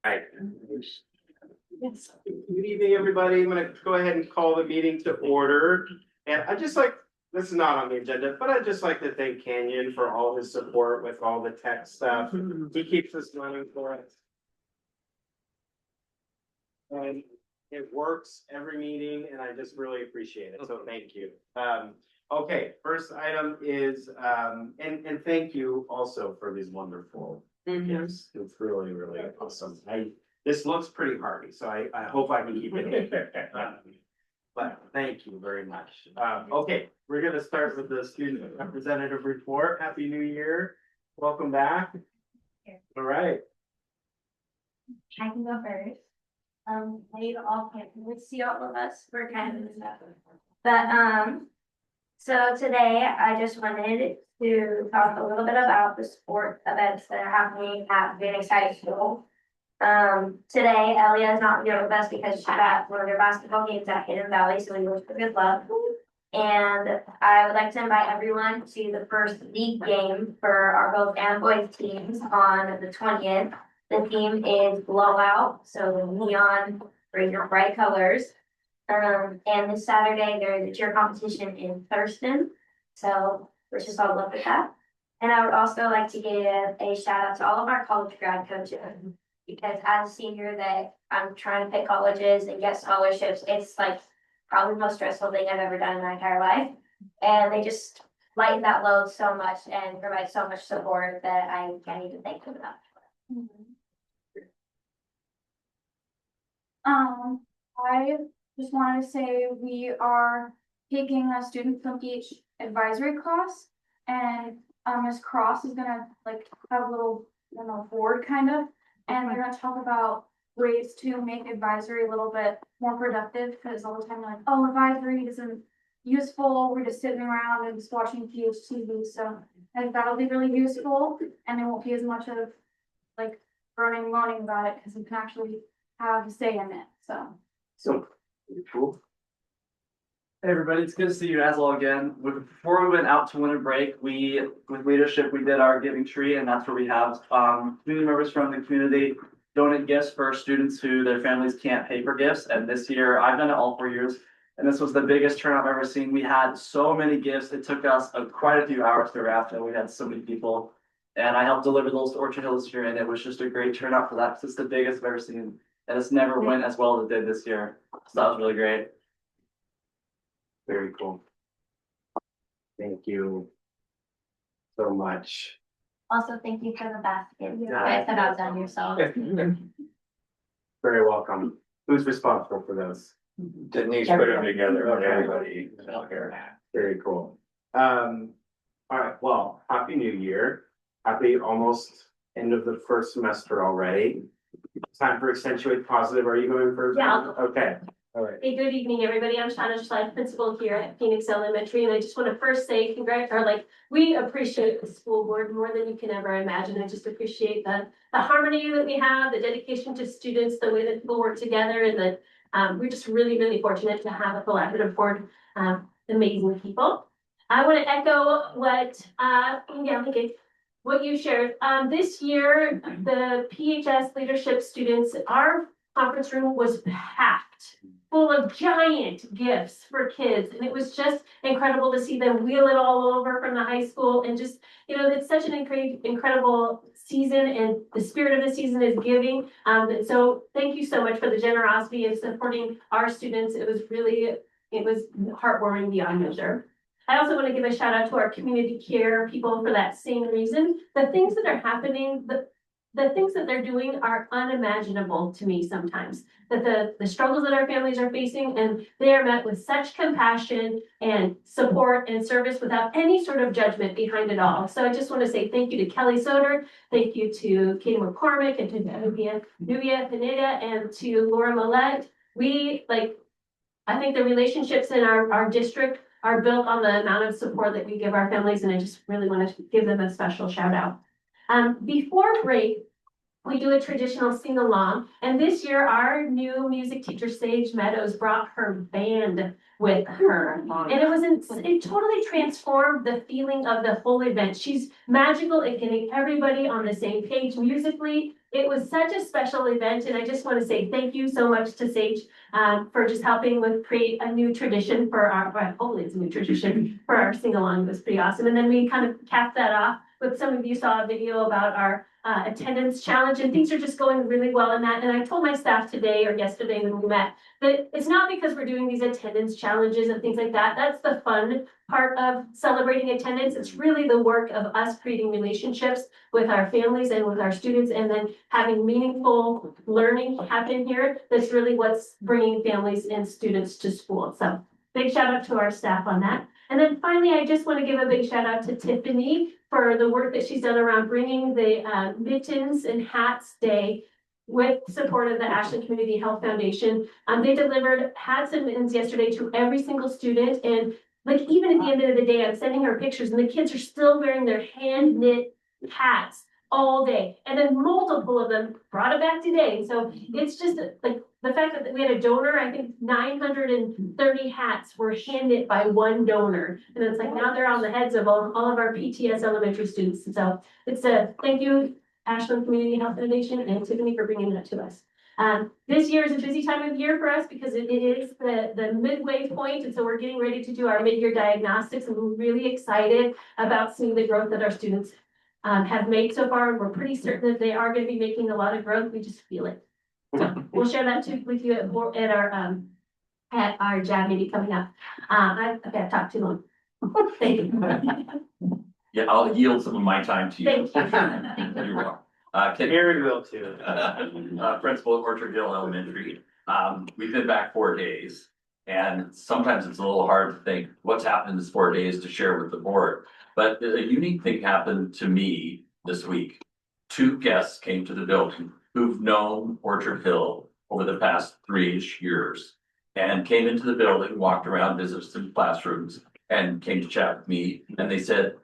Right. Yes. Good evening, everybody. I'm gonna go ahead and call the meeting to order. And I just like, this is not on the agenda, but I'd just like to thank Canyon for all his support with all the tech stuff. He keeps us running for us. And it works every meeting and I just really appreciate it. So thank you. Okay, first item is, and thank you also for these wonderful gifts. It's really, really awesome. This looks pretty hardy, so I hope I can keep it. But thank you very much. Okay, we're gonna start with the student representative report. Happy New Year. Welcome back. All right. I can go first. They all can't really see all of us. We're kind of in this. But so today I just wanted to talk a little bit about the sport events that are happening at Phoenix High School. Today Elia is not here with us because she got one of their basketball games at Hidden Valley, so we wish her good luck. And I would like to invite everyone to the first league game for our girls and boys teams on the 20th. The theme is blowout, so neon, bright colors. And this Saturday there's a cheer competition in Thurston, so let's just all look at that. And I would also like to give a shout out to all of our college grad coaches, because as a senior that I'm trying to pick colleges and get scholarships, it's like probably the most stressful thing I've ever done in my entire life. And they just lighten that load so much and provide so much support that I can't even thank them enough. I just wanted to say we are taking a student from each advisory class, and Ms. Cross is gonna like have a little, board kind of, and we're gonna talk about ways to make advisory a little bit more productive, because all the time we're like, oh, advisory isn't useful, we're just sitting around and just watching PHTV, so I think that'll be really useful, and it won't be as much of like burning and moaning about it, because we can actually have a say in it, so. So cool. Hey everybody, it's good to see you guys all again. Before we went out to winter break, with leadership, we did our giving tree, and that's where we have community members from the community donate gifts for students who their families can't pay for gifts. And this year, I've done it all 4 years, and this was the biggest turnout I've ever seen. We had so many gifts. It took us quite a few hours to wrap them. We had so many people, and I helped deliver those to Orchard Hills this year, and it was just a great turnout for that. It's the biggest I've ever seen, and it's never went as well as it did this year. So that was really great. Very cool. Thank you so much. Also, thank you for the basket. You Yeah. guys have outdone yourself. Very welcome. Who's responsible for those? Denise put them together on Okay. everybody out here. Very cool. All right, well, happy new year. Happy almost end of the first semester already. Time for accentuate positive. Are you going first? Yeah, I'll go. Okay, all right. Hey, good evening, everybody. I'm Shanna Schleif, principal here at Phoenix Elementary, and I just want to first say we appreciate the school board more than you can ever imagine. I just appreciate the harmony that we have, the dedication to students, the way that people work together, and that we're just really, really fortunate to have a collaborative board, amazing people. I want to echo what you shared. This year, the PHS leadership students, our conference room was packed full of giant gifts for kids. And it was just incredible to see them wheel it all over from the high school. And just, it's such an incredible season, and the spirit of the season is giving. So thank you so much for the generosity and supporting our students. It was heartwarming beyond measure. I also want to give a shout out to our community care people for that same reason. The things that are happening, the things that they're doing are unimaginable to me sometimes. That the struggles that our families are facing, and they are met with such compassion and support and service without any sort of judgment behind it all. So I just want to say thank you to Kelly Soder, thank you to Katie McCormick, and to Nubia Pineda, and to Laura Millette. I think the relationships in our district are built on the amount of support that we give our families, and I just really want to give them a special shout out. Before break, we do a traditional sing-along. And this year, our new music teacher, Sage Meadows, brought her band with her. And it totally transformed the feeling of the whole event. She's magical at getting everybody on the same page musically. It was such a special event, and I just want to say thank you so much to Sage for just helping with create a new tradition for our, well, hopefully it's a new tradition for our sing-along. It was pretty awesome. And then we kind of capped that off with, some of you saw a video about our attendance challenge, and things are just going really well in that. And I told my staff today or yesterday when we met that it's not because we're doing these attendance challenges and things like that. That's the fun part of celebrating attendance. It's really the work of us creating relationships with our families and with our students, and then having meaningful learning happen here. That's really what's bringing families and students to school. So big shout out to our staff on that. And then finally, I just want to give a big shout out to Tiffany for the work that she's done around bringing the mittens and hats day with support of the Ashland Community Health Foundation. They delivered hats and mittens yesterday to every single student. And like, even at the end of the day, I'm sending her pictures and the kids are still wearing their hand knit hats all day. And then multiple of them brought it back today. So it's just like the fact that we had a donor, I think 930 hats were hand knit by one donor. And it's like, now they're on the heads of all of our PTS elementary students. And so it's a thank you, Ashland Community Health Foundation and Tiffany, for bringing that to us. This year is a busy time of year for us because it is the midway point, and so we're getting ready to do our mid-year diagnostics, and we're really excited about seeing the growth that our students have made so far. We're pretty certain that they are going to be making a lot of growth. We just feel it. So we'll share that too with you at our JAB meeting coming up. I've talked too long. Thank you. Yeah, I'll yield some of my time to you. Thank you. You're welcome. Aaron will too. Principal at Orchard Hill Elementary. We've been back 4 days, and sometimes it's a little hard to think what's happened in this 4 days to share with the board. But a unique thing happened to me this week. 2 guests came to the building who've known Orchard Hill over the past 3-ish years and came into the building, walked around, visited some classrooms, and came to chat with me. And they said,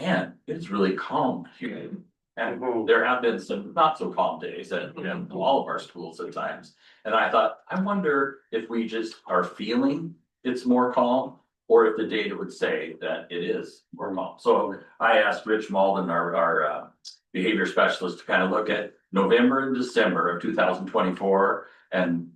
"Man, it's really calm here." And there have been some not so calm days at all of our schools at times. And I thought, I wonder if we just are feeling it's more calm, or if the data would say that it is more calm. So I asked Rich Malden, our behavior specialist, to kind of look at November and December of 2024 and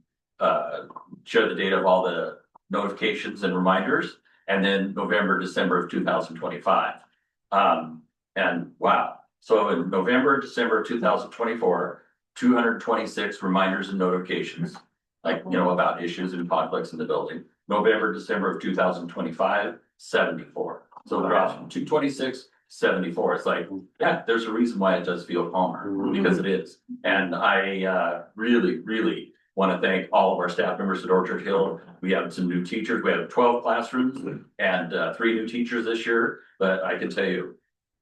share the data of all the notifications and reminders, and then November, December of 2025. And wow. So in November, December of 2024, 226 reminders and notifications, like, about issues and conflicts in the building. November, December of 2025, 74. So it drops from 226, 74. It's like, yeah, there's a reason why it does feel calmer, because it is. And I really, really want to thank all of our staff members at Orchard Hill. We have some new teachers. We have 12 classrooms and 3 new teachers this year, but I can tell you,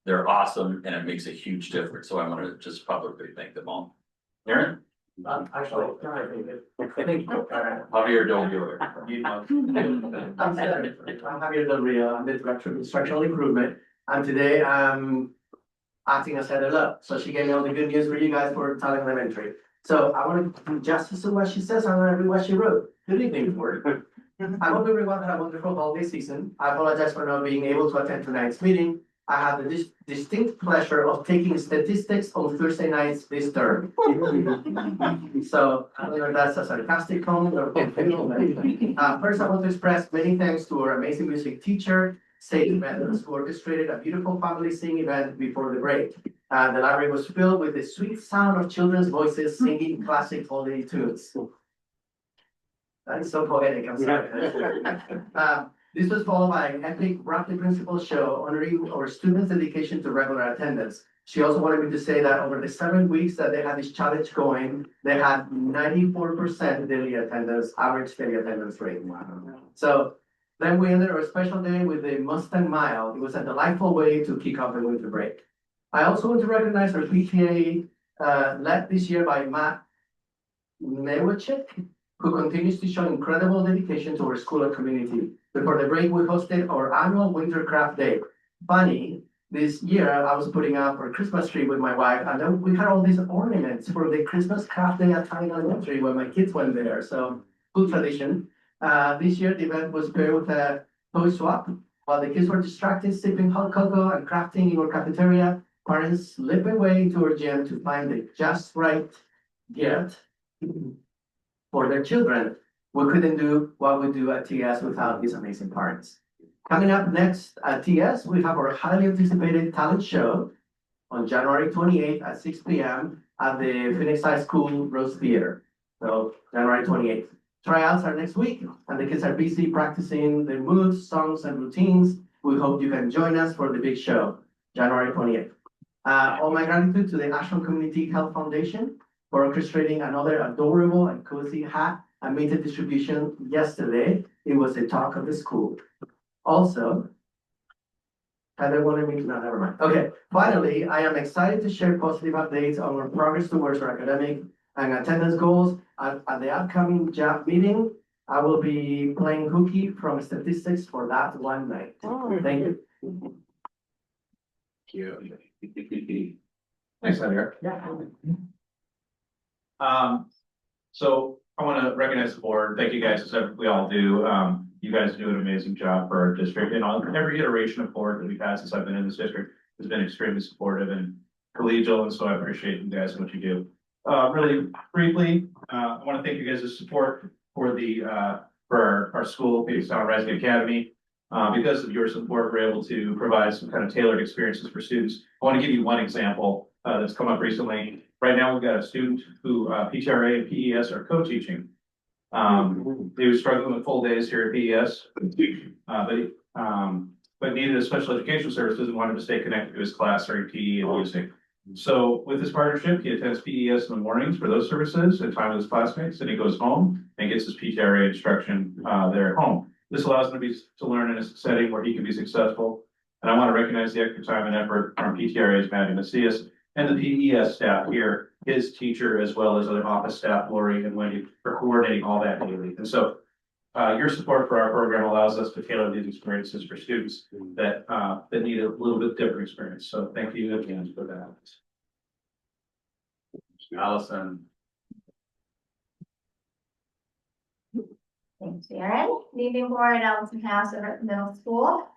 they're awesome, and it makes a huge difference. So I want to just publicly thank them all. Aaron? Actually, I think, Javier Del Rio. I'm Javier Del Rio. I'm the director of instructional improvement, and today I'm acting as head of love. So she gave me all the good news for you guys for Talent Elementary. So I want to do justice to what she says. I'm going to read what she wrote. Good evening, board. I hope everyone had a wonderful holiday season. I apologize for not being able to attend tonight's meeting. I have the distinct pleasure of taking statistics on Thursday nights this term. So I don't know if that's a sarcastic comment or. First, I want to express many thanks to our amazing music teacher, Sage Meadows, who orchestrated a beautiful family singing event before the break. The library was filled with the sweet sound of children's voices singing classic holiday tunes. That is so poetic, I'm sorry. This was followed by an epic Rockley Principal show honoring our students' dedication to regular attendance. She also wanted me to say that over the 7 weeks that they had this challenge going, they had 94% daily attendance, average daily attendance rate. So then we ended our special day with the Mustang Mile. It was a delightful way to kick off the winter break. I also want to recognize our PTA led this year by Matt Newacek, who continues to show incredible dedication to our school and community. Before the break, we hosted our annual Winter Craft Day. Funny, this year I was putting up our Christmas tree with my wife, and then we had all these ornaments for the Christmas craft day at Tyne Elementary when my kids went there. So good tradition. This year the event was paired with a toy swap. While the kids were distracted sipping hot cocoa and crafting in our cafeteria, parents slipped away into our gym to find the just right gift for their children. We couldn't do what we do at TS without these amazing parents. Coming up next at TS, we have our highly anticipated talent show on January 28th at 6 p.m. at the Phoenix High School Rose Theater. So January 28th. Tryouts are next week, and the kids are busy practicing their moves, songs, and routines. We hope you can join us for the big show, January 28th. All my gratitude to the National Community Health Foundation for orchestrating another adorable and cozy hat and minted distribution yesterday. It was the talk of the school. Also, Heather wanted me to, no, never mind. Okay, finally, I am excited to share positive updates on our progress towards our academic and attendance goals. At the upcoming JAP meeting, I will be playing hooky from statistics for that one night. Thank you. Thanks, Heather. So I want to recognize the board. Thank you guys, as we all do. You guys do an amazing job for our district, and on every iteration of board that we've had since I've been in this district has been extremely supportive and collegial, and so I appreciate you guys and what you do. Really briefly, I want to thank you guys' support for the for our school, Phoenix Town Rising Academy. Because of your support, we're able to provide some kind of tailored experiences for students. I want to give you one example that's come up recently. Right now, we've got a student who PTRA and PES are co-teaching. He was struggling with full days here at PES, but needed a special education services and wanted to stay connected to his class during PE and music. So with this partnership, he attends PES in the mornings for those services and time with his classmates, and he goes home and gets his PTRA instruction there at home. This allows him to learn in a setting where he can be successful. And I want to recognize the extra time and effort from PTRA's Maddie Macias and the PES staff here, his teacher, as well as other office staff, Lori and Wendy, for coordinating all that daily. And so your support for our program allows us to tailor these experiences for students that need a little bit different experience. So thank you again for that. Allison. Thanks, Darren. Good evening, board. Allison House over at the middle school.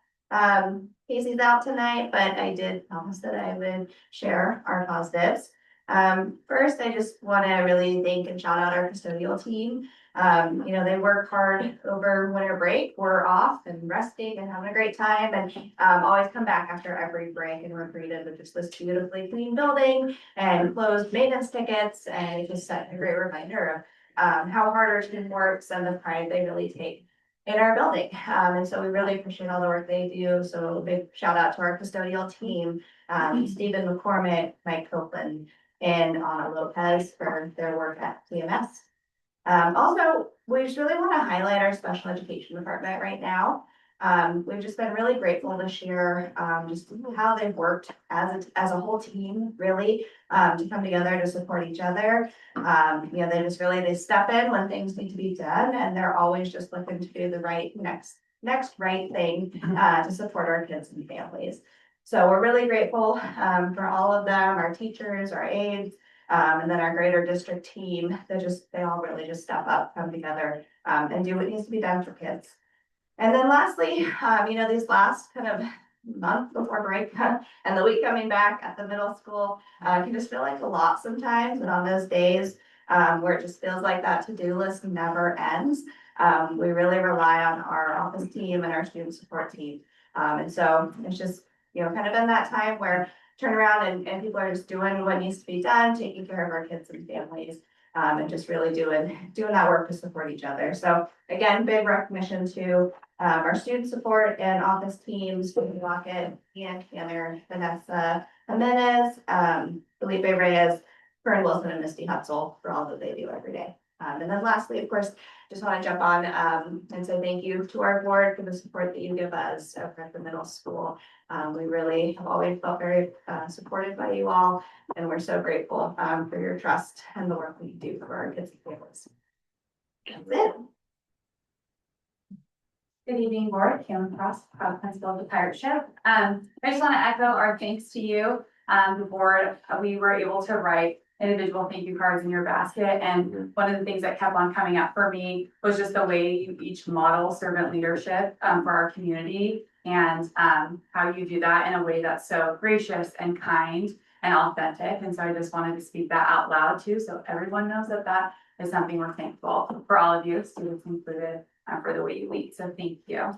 Casey's out tonight, but I did promise that I would share our positives. First, I just want to really thank and shout out our custodial team. You know, they work hard over winter break. We're off and resting and having a great time, and always come back after every break, and we're greeted with just this beautifully clean building and closed maintenance tickets, and it just set a great reminder of how hard our team works and the pride they really take in our building. And so we really appreciate all the work they do. So a big shout out to our custodial team, Stephen McCormick, Mike Copeland, and Anna Lopez for their work at CMS. Also, we just really want to highlight our special education department right now. We've just been really grateful this year, just how they've worked as a whole team, really, to come together to support each other. You know, they step in when things need to be done, and they're always just looking to do the right next right thing to support our kids and families. So we're really grateful for all of them, our teachers, our aides, and then our greater district team. They all really just step up, come together, and do what needs to be done for kids. And then lastly, you know, these last kind of month before break and the week coming back at the middle school can just feel like a lot sometimes. And on those days where it just feels like that to-do list never ends, we really rely on our office team and our student support team. And so it's just, you know, kind of in that time where turn around and people are just doing what needs to be done, taking care of our kids and families. And just really doing that work to support each other. So again, big recognition to our student support and office teams, Julie Lockett, Ian Canner, Vanessa Jimenez, Felipe Reyes, Fern Wilson, and Misty Hutzel for all that they do every day. And then lastly, of course, just want to jump on and say thank you to our board for the support that you give us over at the middle school. We really have always felt very supported by you all, and we're so grateful for your trust and the work that you do for our kids and families. That's it. Good evening, board. Kaylin Cross, principal of the Pirate Ship. I just want to echo our thanks to you, the board. We were able to write individual thank you cards in your basket. And one of the things that kept on coming up for me was just the way you each model servant leadership for our community and how you do that in a way that's so gracious and kind and authentic. And so I just wanted to speak that out loud too, so everyone knows that that is something we're thankful for all of you, students included, for the way you lead. So thank you.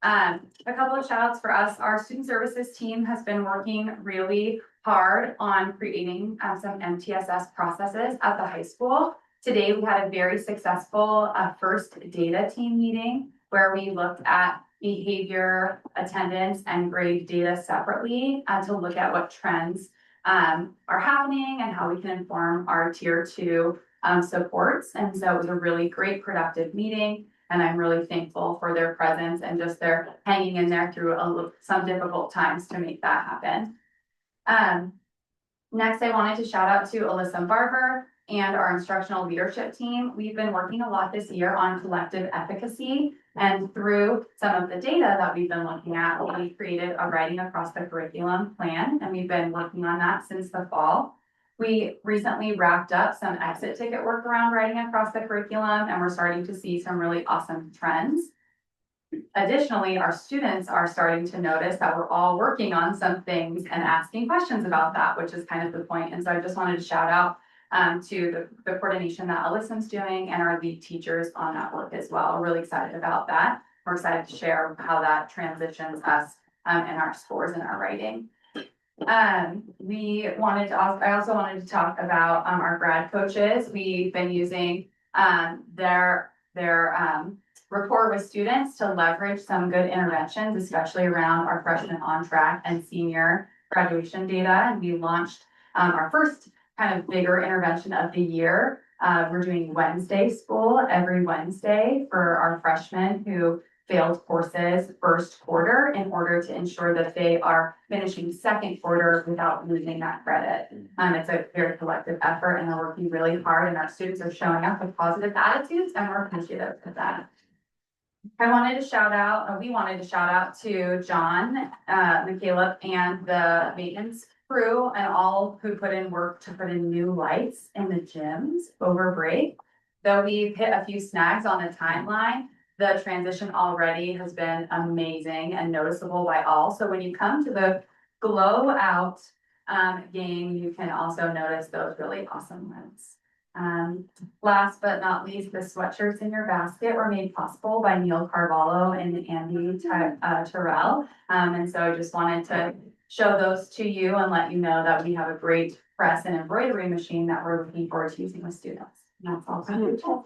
A couple of shout outs for us. Our student services team has been working really hard on creating some MTSS processes at the high school. Today, we had a very successful first data team meeting where we looked at behavior, attendance, and grade data separately to look at what trends are happening and how we can inform our tier 2 supports. And so it was a really great productive meeting. And I'm really thankful for their presence and just their hanging in there through some difficult times to make that happen. Next, I wanted to shout out to Alyssa Barber and our instructional leadership team. We've been working a lot this year on collective efficacy, and through some of the data that we've been looking at, we created a writing across the curriculum plan, and we've been working on that since the fall. We recently wrapped up some exit ticket work around writing across the curriculum, and we're starting to see some really awesome trends. Additionally, our students are starting to notice that we're all working on some things and asking questions about that, which is kind of the point. And so I just wanted to shout out to the coordination that Allison's doing and our lead teachers on that work as well. We're really excited about that. We're excited to share how that transitions us in our scores and our writing. I also wanted to talk about our grad coaches. We've been using their rapport with students to leverage some good interventions, especially around our freshman on track and senior graduation data. And we launched our first kind of bigger intervention of the year. We're doing Wednesday school every Wednesday for our freshmen who failed courses first quarter in order to ensure that they are finishing second quarter without losing that credit. It's a very collective effort and they're working really hard, and our students are showing up with positive attitudes, and we're appreciative of that. We wanted to shout out to John, McCaleb, and the maintenance crew and all who put in work to put in new lights in the gyms over break. Though we've hit a few snags on the timeline, the transition already has been amazing and noticeable by all. So when you come to the glow out game, you can also notice those really awesome lights. Last but not least, the sweatshirts in your basket were made possible by Neil Carvalho and Andy Terrell. And so I just wanted to show those to you and let you know that we have a great press and embroidery machine that we're looking forward to using with students. And that's all.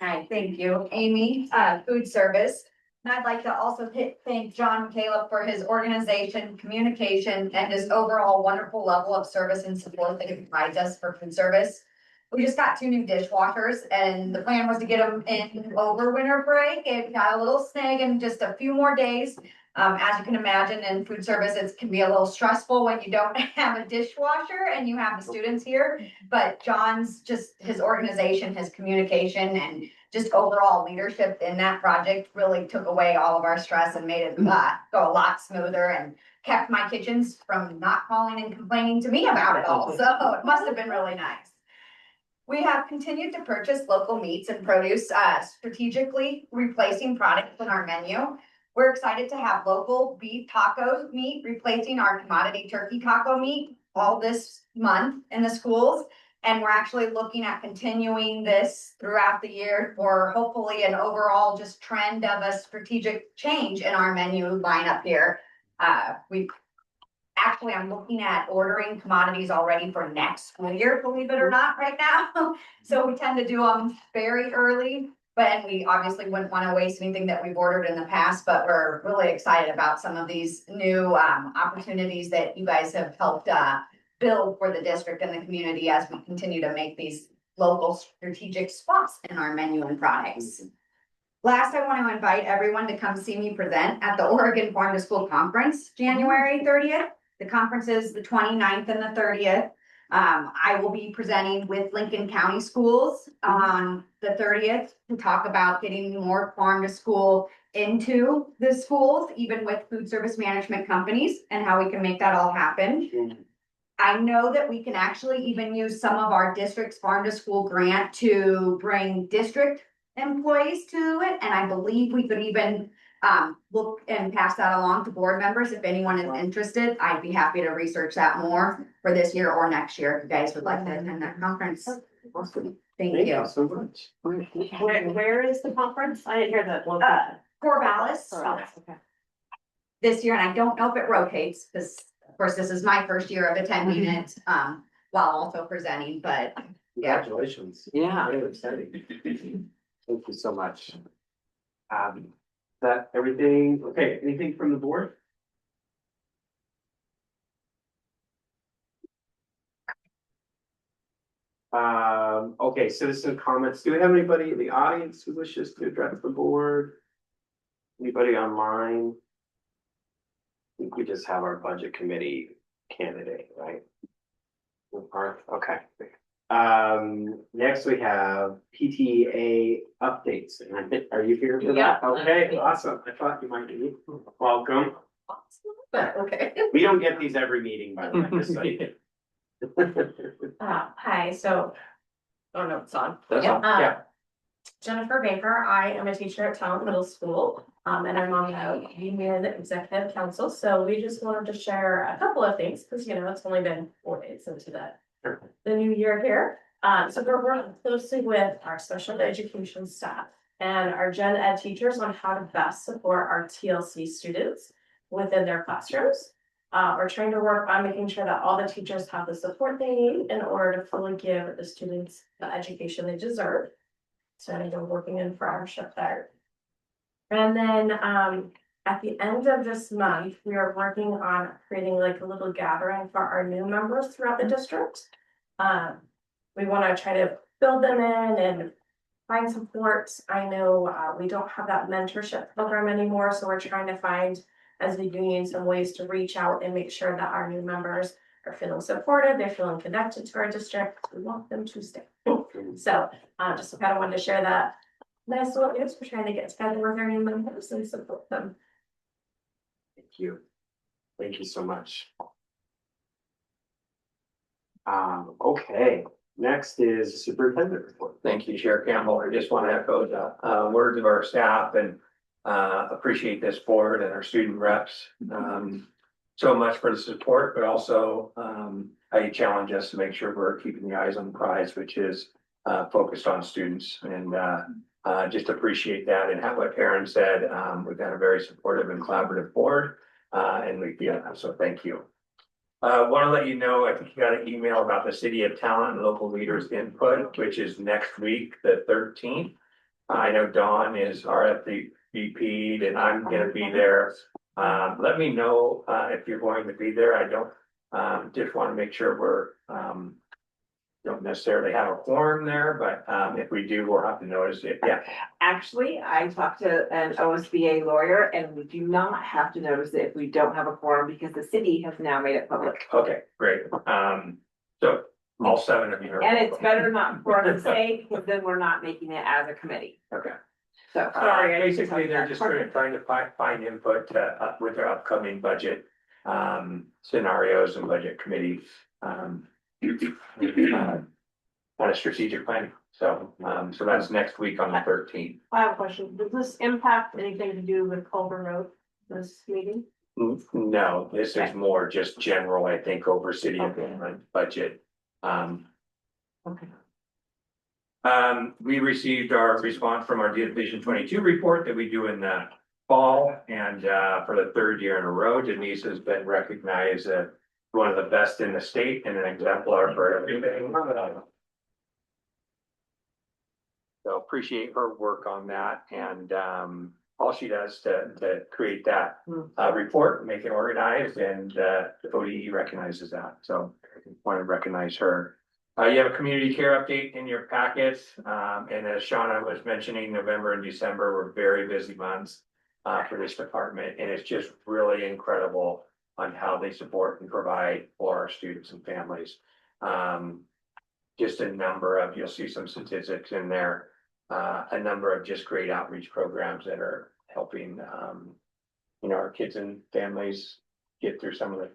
Hi, thank you, Amy, food service. And I'd like to also thank John Caleb for his organization, communication, and his overall wonderful level of service and support that he provides us for food service. We just got 2 new dishwashers, and the plan was to get them in over winter break. It got a little snag in just a few more days. As you can imagine, in food service, it can be a little stressful when you don't have a dishwasher and you have the students here. But John's his organization, his communication, and just overall leadership in that project really took away all of our stress and made it go a lot smoother and kept my kitchens from not calling and complaining to me about it all. So it must have been really nice. We have continued to purchase local meats and produce, strategically replacing products in our menu. We're excited to have local beef taco meat replacing our commodity turkey taco meat all this month in the schools. And we're actually looking at continuing this throughout the year for hopefully an overall just trend of a strategic change in our menu lineup here. I'm looking at ordering commodities already for next school year, believe it or not, right now. So we tend to do them very early, but we obviously wouldn't want to waste anything that we've ordered in the past, but we're really excited about some of these new opportunities that you guys have helped build for the district and the community as we continue to make these local strategic spots in our menu and products. Last, I want to invite everyone to come see me present at the Oregon Farm to School Conference, January 30th. The conference is the 29th and the 30th. I will be presenting with Lincoln County Schools on the 30th to talk about getting more farm to school into the schools, even with food service management companies, and how we can make that all happen. I know that we can actually even use some of our district's farm to school grant to bring district employees to it, and I believe we could even look and pass that along to board members. If anyone is interested, I'd be happy to research that more for this year or next year, if you guys would like to attend that conference. Thank you. So much. Where is the conference? I didn't hear that one. Corvallis Okay. this year, and I don't know if it rotates, because of course, this is my first year of attending it, while also presenting, but Congratulations. Yeah. Very exciting. Thank you so much. That everything, okay, anything from the board? Okay, citizen comments. Do we have anybody in the audience who wishes to address the board? Anybody online? I think we just have our budget committee candidate, right? Okay. Next we have PTA updates. Are you here for that? Okay, awesome. I thought you might be. Welcome. But, okay. We don't get these every meeting, by the way, just so you know. Hi, so, I don't know if it's on. That's all. Yeah. Jennifer Baker, I am a teacher at Talent Middle School, and I'm on the Union Executive Council, so we just wanted to share a couple of things, because, you know, it's only been 4 days into the new year here. So we're working closely with our special education staff and our gen ed teachers on how to best support our TLC students within their classrooms. We're trying to work on making sure that all the teachers have the support they need in order to fully give the students the education they deserve. So we're working in partnership there. And then at the end of this month, we are working on creating like a little gathering for our new members throughout the district. We want to try to build them in and find support. I know we don't have that mentorship program anymore, so we're trying to find, as a union, some ways to reach out and make sure that our new members are feeling supported, they're feeling connected to our district. We want them to stay. So just kind of wanted to share that nice little news. We're trying to get together with our new members and support them. Thank you. Thank you so much. Okay, next is superintendent report. Thank you, Chair Campbell. I just want to echo the words of our staff and appreciate this board and our student reps so much for the support, but also how you challenge us to make sure we're keeping the eyes on the prize, which is focused on students, and just appreciate that. And how what Aaron said, we've got a very supportive and collaborative board, and we feel so. Thank you. Want to let you know, I think you got an email about the City of Talent and local leaders input, which is next week, the 13th. I know Dawn is RSVP'd and I'm going to be there. Let me know if you're going to be there. I don't just want to make sure we're don't necessarily have a quorum there, but if we do, we'll have to notice it. Yeah. Actually, I talked to an OSBA lawyer and we do not have to notice it if we don't have a quorum because the city has now made it public. Okay, great. So all 7 of you are. And it's better not for a mistake, because then we're not making it as a committee. Okay. So sorry. Basically, they're just trying to find input with their upcoming budget scenarios and budget committee kind of strategic planning. So so that's next week on the 13th. I have a question. Does this impact anything to do with Culver Road, this meeting? No, this is more just general, I think, over city government budget. Okay. We received our response from our Division 22 report that we do in the fall, and for the 3rd year in a row, Denise has been recognized as one of the best in the state and an exemplar for everything. So appreciate her work on that, and all she does to create that report, make it organized, and the ODE recognizes that. So I want to recognize her. You have a community care update in your packets, and as Shauna was mentioning, November and December were very busy months for this department, and it's just really incredible on how they support and provide for our students and families. Just a number of, you'll see some statistics in there, a number of just great outreach programs that are helping, our kids and families get through some of the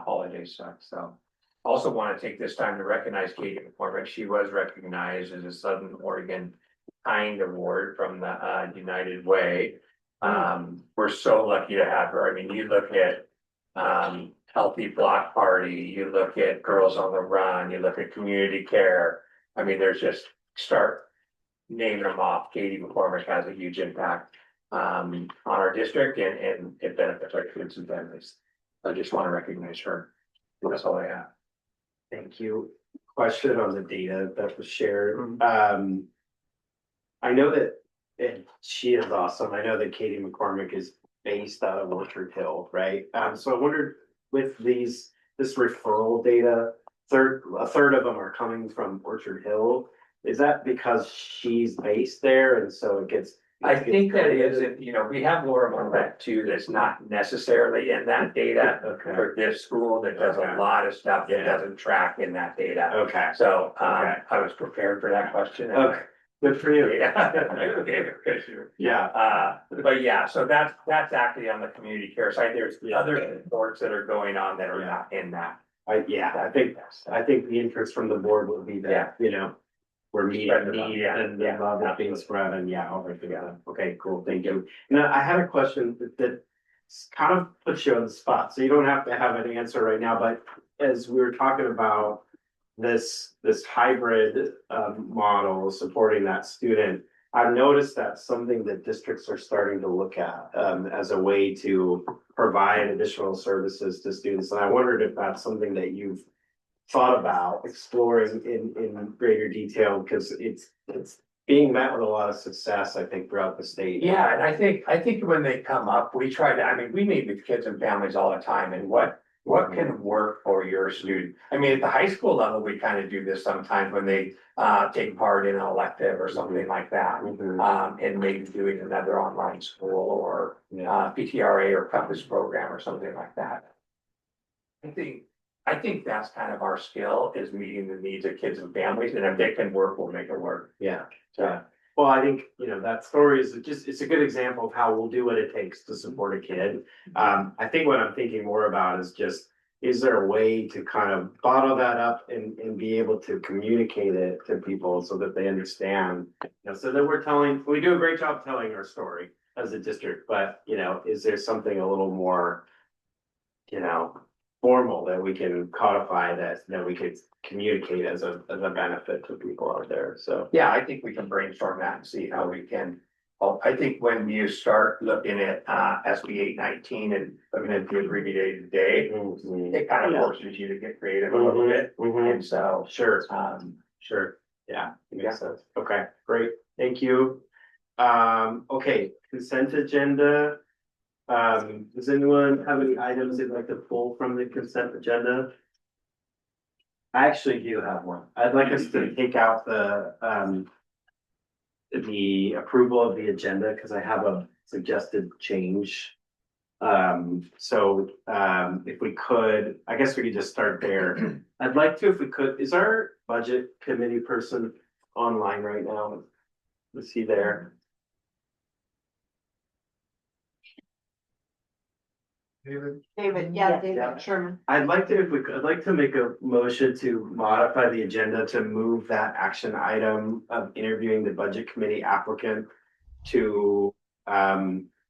holiday stuff, so. Also want to take this time to recognize Katie McCormick. She was recognized as a Southern Oregon Kind Award from the United Way. We're so lucky to have her. I mean, you look at Healthy Block Party, you look at Girls on the Run, you look at community care. I mean, there's just start naming them off. Katie McCormick has a huge impact on our district and it benefits our kids and families. I just want to recognize her. That's all I have. Thank you. Question on the data that was shared. I know that, and she is awesome. I know that Katie McCormick is based out of Orchard Hill, right? So I wondered with this referral data, a third of them are coming from Orchard Hill. Is that because she's based there and so it gets? I think that is, we have Laura Monbeck too, that's not necessarily in that data for this school, that does a lot of stuff that doesn't track in that data. Okay. So, I was prepared for that question. Okay, good for you. Yeah. But yeah, so that's actually on the community care side. There's the other reports that are going on that are not in that. I think the interest from the board would be that, we're meeting Spread the need love, and the love that's being spread and all right together. Okay, cool, thank you. Now, I had a question that kind of puts you on the spot, so you don't have to have an answer right now, but as we were talking about this hybrid model supporting that student, I've noticed that's something that districts are starting to look at as a way to provide additional services to students. And I wondered if that's something that you've thought about exploring in greater detail, because it's being met with a lot of success, I think, throughout the state. Yeah, and I think when they come up, we meet with kids and families all the time, and what can work for your student? I mean, at the high school level, we kind of do this sometimes when they take part in an elective or something like that. And maybe doing another online school or PTRA or Compass program or something like that. I think that's kind of our skill, is meeting the needs of kids and families, and if they can work, we'll make it work. Yeah. Well, I think, that story is it's a good example of how we'll do what it takes to support a kid. I think what I'm thinking more about is just, is there a way to kind of bottle that up and be able to communicate it to people so that they understand, so that we do a great job telling our story as a district, but, is there something a little more, formal that we can codify that we could communicate as a benefit to people out there, so. Yeah, I think we can brainstorm that and see how we can. Well, I think when you start looking at SB 819 and looking at the abbreviated day, it kind of forces you to get creative a little bit. And so, Sure. Yeah, it makes sense. Okay, great. Thank you. Okay, consent agenda. Does anyone have any items they'd like to pull from the consent agenda? I actually do have one. I'd like us to take out the approval of the agenda, because I have a suggested change. If we could, I guess we could just start there. I'd like to, if we could, is our budget committee person online right now? Is he there? David, Yeah. David Sherman. I'd like to make a motion to modify the agenda to move that action item of interviewing the budget committee applicant to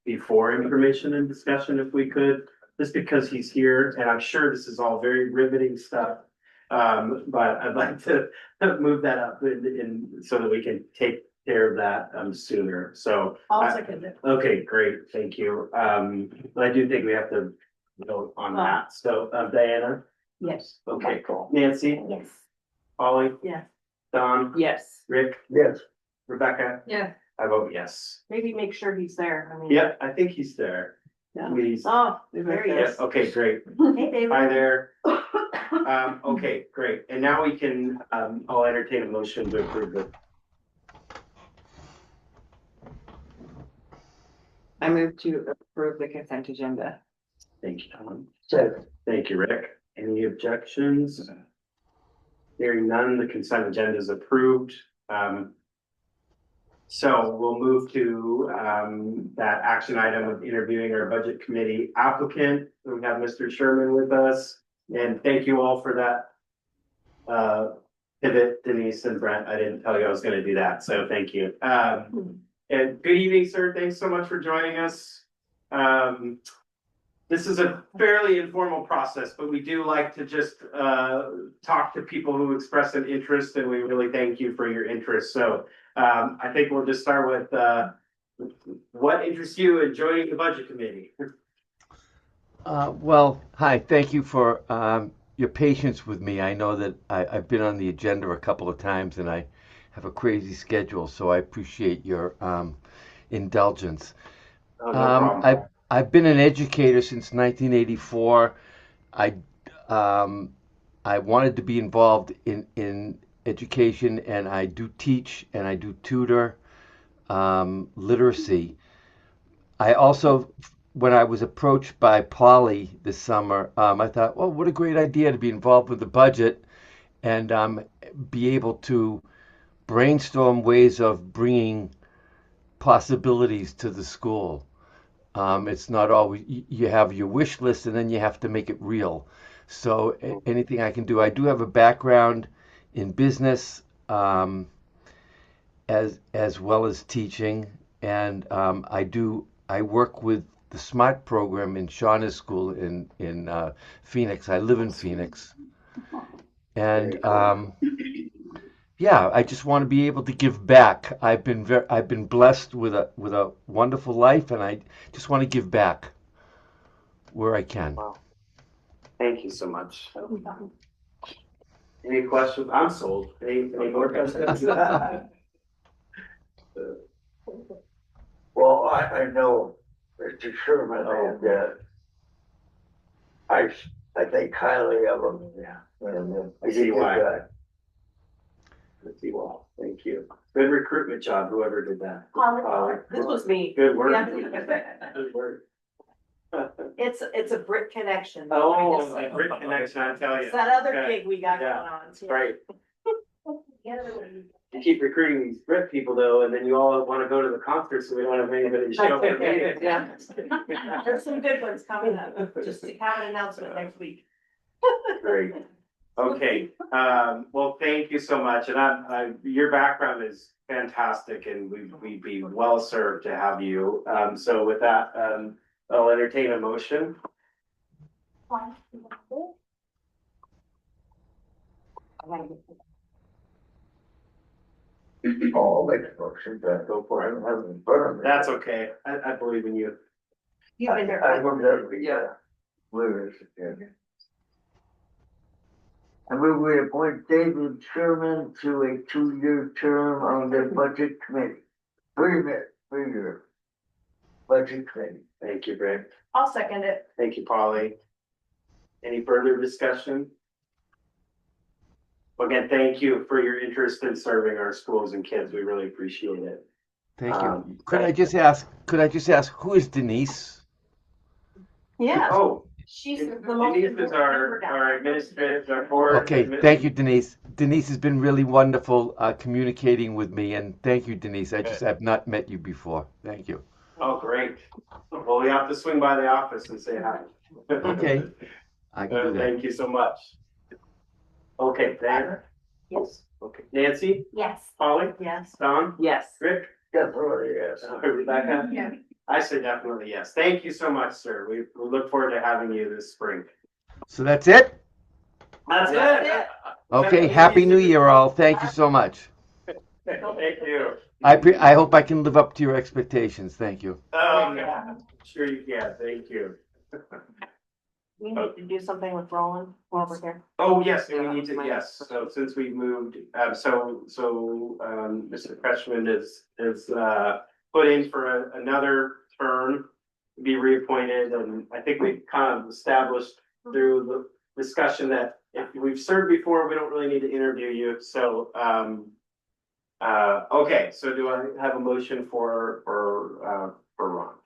before information and discussion, if we could, just because he's here, and I'm sure this is all very riveting stuff. But I'd like to move that up in so that we can take care of that sooner, so. I'll second it. Okay, great, thank you. But I do think we have to vote on that, so Diana? Yes. Okay, cool. Nancy? Yes. Polly? Yes. Don? Yes. Rick? Yes. Rebecca? Yeah. I vote yes. Maybe make sure he's there. I mean. Yep, I think he's there. Yeah. Please. Oh, there he Yeah, is. okay, great. Hey, David. Hi there. Okay, great. And now we can, I'll entertain a motion to approve it. I move to approve the consent agenda. Thank you, Tom. Thank you, Rick. Any objections? Hearing none, the consent agenda is approved. So we'll move to that action item of interviewing our budget committee applicant. We have Mr. Sherman with us, and thank you all for that. Pivot, Denise and Brent. I didn't tell you I was going to do that, so thank you. And good evening, sir. Thanks so much for joining us. This is a fairly informal process, but we do like to just talk to people who express an interest, and we really thank you for your interest. So I think we'll just start with what interests you in joining the budget committee? Well, hi, thank you for your patience with me. I know that I've been on the agenda a couple of times and I have a crazy schedule, so I appreciate your indulgence. Oh, no problem. I've been an educator since 1984. I wanted to be involved in education, and I do teach and I do tutor literacy. I also, when I was approached by Polly this summer, I thought, well, what a great idea to be involved with the budget and be able to brainstorm ways of bringing possibilities to the school. It's not always, you have your wish list and then you have to make it real. So anything I can do. I do have a background in business as well as teaching, and I work with the SMART program in Shauna's school in Phoenix. I live in Phoenix, and yeah, I just want to be able to give back. I've been blessed with a wonderful life, and I just want to give back where I can. Wow. Thank you so much. Any questions? I'm sold. Any more questions? Well, I know Mr. Sherman, and I think highly of him. Yeah. And I see why. Let's see, well, thank you. Good recruitment job, whoever did that. Holly. This was me. Good work. Yeah. Good work. It's a brick connection. Oh, a great connection, I tell you. It's that other Okay. gig we got Yeah. going on. That's right. You keep recruiting these Brit people though, and then you all want to go to the concerts, so we don't have anybody to show up for meetings. Yeah. There's some good ones coming up. Just to have an announcement next week. Great. Okay, well, thank you so much, and your background is fantastic, and we'd be well served to have you. So with that, I'll entertain a motion. I'll make a motion to go for it. I don't have it in front of me. That's okay, I believe in you. You've been there. I remember, yeah. Where is it? Yeah. I move we appoint David Sherman to a 2-year term on the budget committee. 3-year budget committee. Thank you, Rick. I'll second it. Thank you, Polly. Any further discussion? Again, thank you for your interest in serving our schools and kids. We really appreciate it. Thank you. Could I just ask, who is Denise? Yeah. Oh, She's Denise the most. is our administrative, our board. Okay, thank you, Denise. Denise has been really wonderful communicating with me, and thank you, Denise. I've not met you before. Thank you. Oh, great. Well, we have to swing by the office and say hi. Okay, I can do that. Thank you so much. Okay, Dan? Yes. Okay, Nancy? Yes. Polly? Yes. Don? Yes. Rick? Definitely, yes. Rebecca? Yeah. I say definitely yes. Thank you so much, sir. We look forward to having you this spring. So that's it? That's it. Okay, Happy New Year, all. Thank you so much. Thank you. I hope I can live up to your expectations. Thank you. Yeah. Sure you can. Thank you. We need to do something with Roland while we're here. Oh, yes, we need to, yes. So since we moved, Mr. Kretschmann is put in for another term to be reappointed, and I think we've kind of established through the discussion that if we've served before, we don't really need to interview you. So, okay, so do I have a motion for Ron, or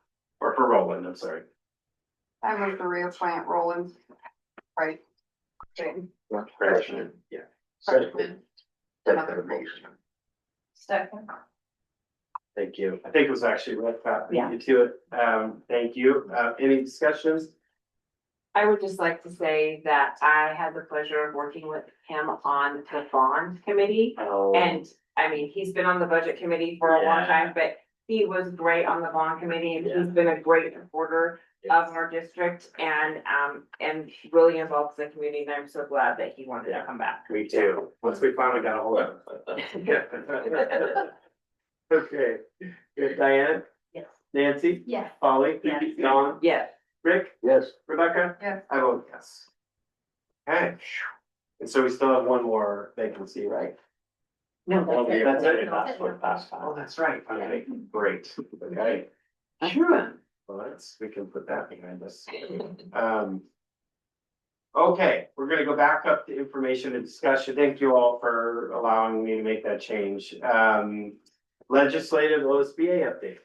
for Roland, I'm sorry. I move to reappoint Roland. Right. Kretschmann, yeah. Second. Declaration. Second. Thank you. I think it was actually Rick that beat Yeah. you to it. Thank you. Any discussions? I would just like to say that I had the pleasure of working with him on the bond committee. Oh, And I mean, he's been on the budget committee for a long Yeah. time, but he was great on the bond committee and Yeah. he's been a great supporter of our district and really involved in the community. And I'm so glad that he wanted to come back. me too. Once we finally got a hold of it. Okay, good. Diane? Yes. Nancy? Yes. Polly? Yes. Dawn? Yes. Rick? Yes. Rebecca? Yes. I vote yes. Okay. And so we still have one more vacancy, right? No, That's it. Last Oh, that's right. Okay, great. Okay. Sure. Well, we can put that behind us. Okay, we're gonna go back up to information and discussion. Thank you all for allowing me to make that change. Legislative OSBA update.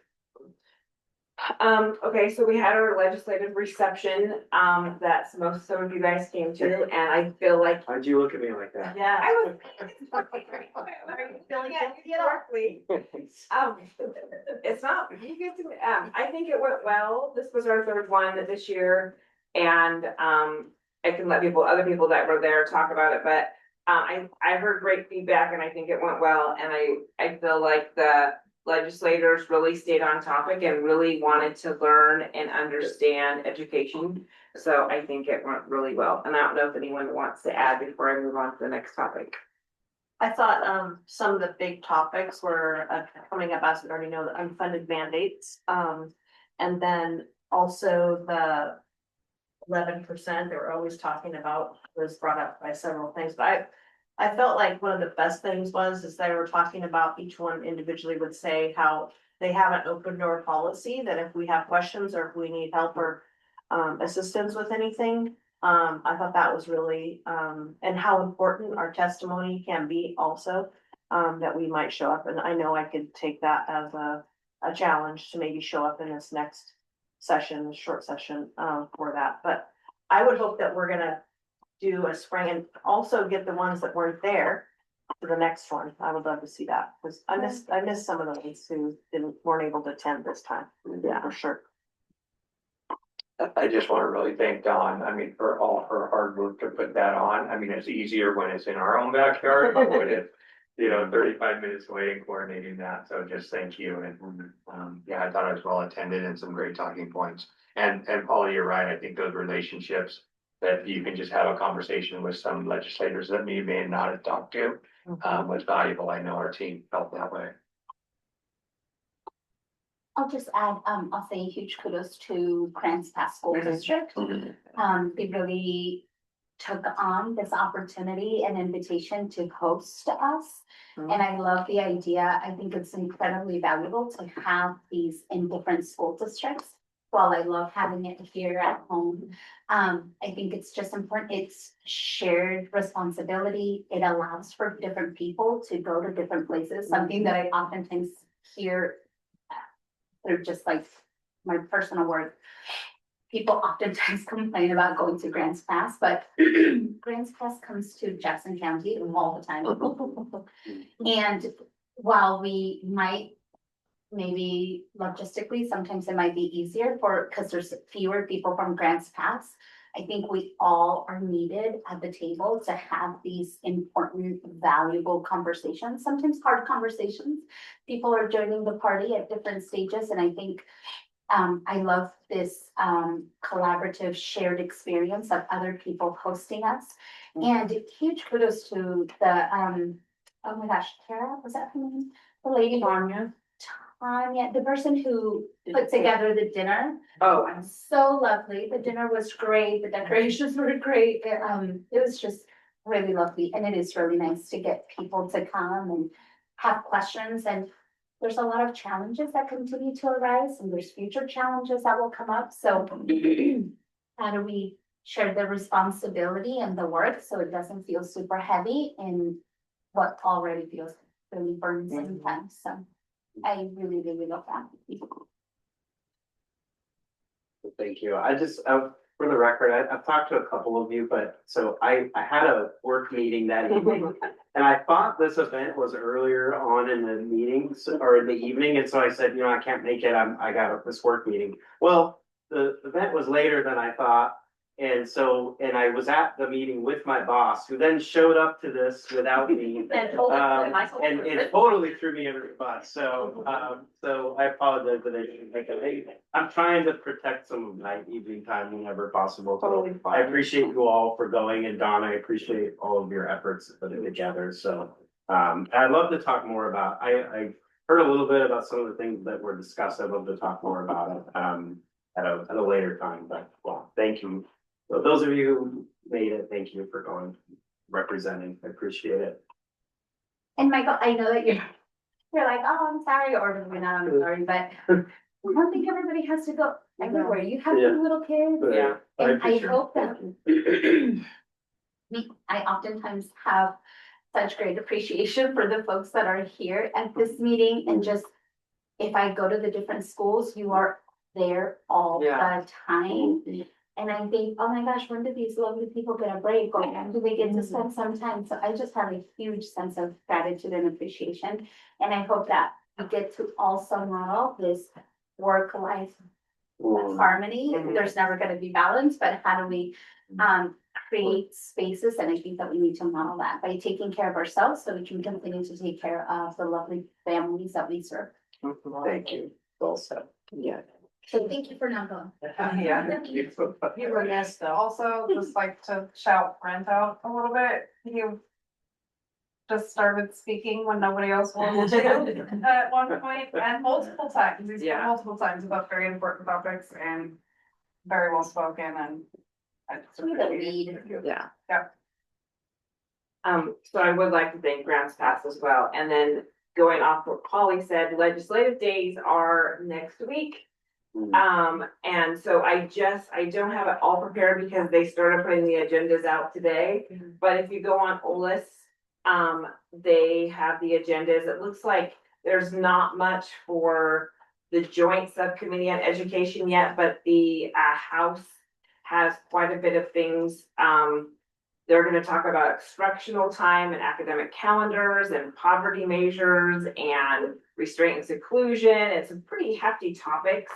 Okay, so we had our legislative reception, that some of you guys came to, and I feel like. Why'd you look at me like that? Yeah. I was. Are you feeling guilty correctly? It's not, you get to, I think it went well. This was our third one this year. And, I can let other people that were there talk about it, but, I heard great feedback and I think it went well. And I feel like the legislators really stayed on topic and really wanted to learn and understand education. So I think it went really well. And I don't know if anyone wants to add before I move on to the next topic. I thought some of the big topics were coming up, as we already know, the unfunded mandates. And then also the 11% they were always talking about was brought up by several things, but I felt like one of the best things is they were talking about each one individually would say how they have an open door policy, that if we have questions or if we need help or assistance with anything. I thought that was really, and how important our testimony can be also, that we might show up. And I know I could take that as a challenge to maybe show up in this next session, short session, for that. But I would hope that we're gonna do a spring and also get the ones that weren't there for the next one. I would love to see that, because I missed some of the ones who weren't able to attend this time. Yeah, for sure. I just want to really thank Dawn, I mean, for all her hard work to put that on. I mean, it's easier when it's in our own backyard, but when it's, 35 minutes away and coordinating that. So just thank you. And, yeah, I thought it was well attended and some great talking points. And Paula, you're right. I think those relationships that you can just have a conversation with some legislators that you may not have talked to, was valuable. I know our team felt that way. I'll just add, I'll say huge kudos to Grants Pass School District. They really took on this opportunity and invitation to host us. And I love the idea. I think it's incredibly valuable to have these in different school districts. While I love having it here at home, I think it's just important. It's shared responsibility. It allows for different people to go to different places, something that I oftentimes hear through just like my personal work. People oftentimes complain about going to Grants Pass, but Grants Pass comes to Jackson County all the time. And while we might maybe logistically, sometimes it might be easier because there's fewer people from Grants Pass. I think we all are needed at the table to have these important, valuable conversations, sometimes hard conversations. People are joining the party at different stages, and I think I love this collaborative shared experience of other people hosting us. And huge kudos to the, oh my gosh, Tara, was that her name? The lady. Tanya, the person who put together the dinner. Oh, So lovely. The dinner was great. The decorations were great. It was just really lovely. And it is really nice to get people to come and have questions. And there's a lot of challenges that continue to arise, and there's future challenges that will come up. So how do we share the responsibility and the work so it doesn't feel super heavy in what already feels really burdensome sometimes? So I really, really love that. Thank you. For the record, I've talked to a couple of you, but so I had a work meeting that evening. And I thought this event was earlier on in the meetings or in the evening, and so I said, I can't make it, I got this work meeting. Well, the event was later than I thought. And so, and I was at the meeting with my boss, who then showed up to this without me. And it totally threw me under the bus, so I apologize that I didn't make it. I'm trying to protect some of my evening time whenever possible. So I appreciate you all for going, and Don, I appreciate all of your efforts to put it together, so. I'd love to talk more about, I heard a little bit about some of the things that were discussed. I'd love to talk more about it, at a later time, but, well, thank you. So those of you who made it, thank you for going, representing, I appreciate it. And Michael, I know that you're like, oh, I'm sorry, or you're not, I'm sorry, but I don't think everybody has to go everywhere. You have Yeah. two little kids. Yeah. And I appreciate hope it. that I oftentimes have such great appreciation for the folks that are here at this meeting, and just if I go to the different schools, you are there all Yeah. the time. And I think, oh my gosh, when do these lovely people get a break, or when do they get to spend some time? So I just have a huge sense of gratitude and appreciation. And I hope that we get to also model this work-life harmony. There's never gonna be balance, but how do we create spaces? And I think that we need to model that by taking care of ourselves, so we can continue to take care of the lovely families that we serve. Thank you. Well said. Yeah. So thank you for not going. Yeah. You were missed though. Also, just like to shout Brent out a little bit. You just started speaking when nobody else wanted to at one point, and multiple times. He's spoke multiple times about very important topics and very well spoken, and I just appreciate it. Yeah. Yeah. So I would like to thank Grants Pass as well, and then going off what Polly said, legislative days are next week. And so I don't have it all prepared because they started putting the agendas out today. But if you go on OLIS, they have the agendas. It looks like there's not much for the joint subcommittee on education yet, but the House has quite a bit of things. They're gonna talk about instructional time and academic calendars and poverty measures and restraint and seclusion. It's some pretty hefty topics.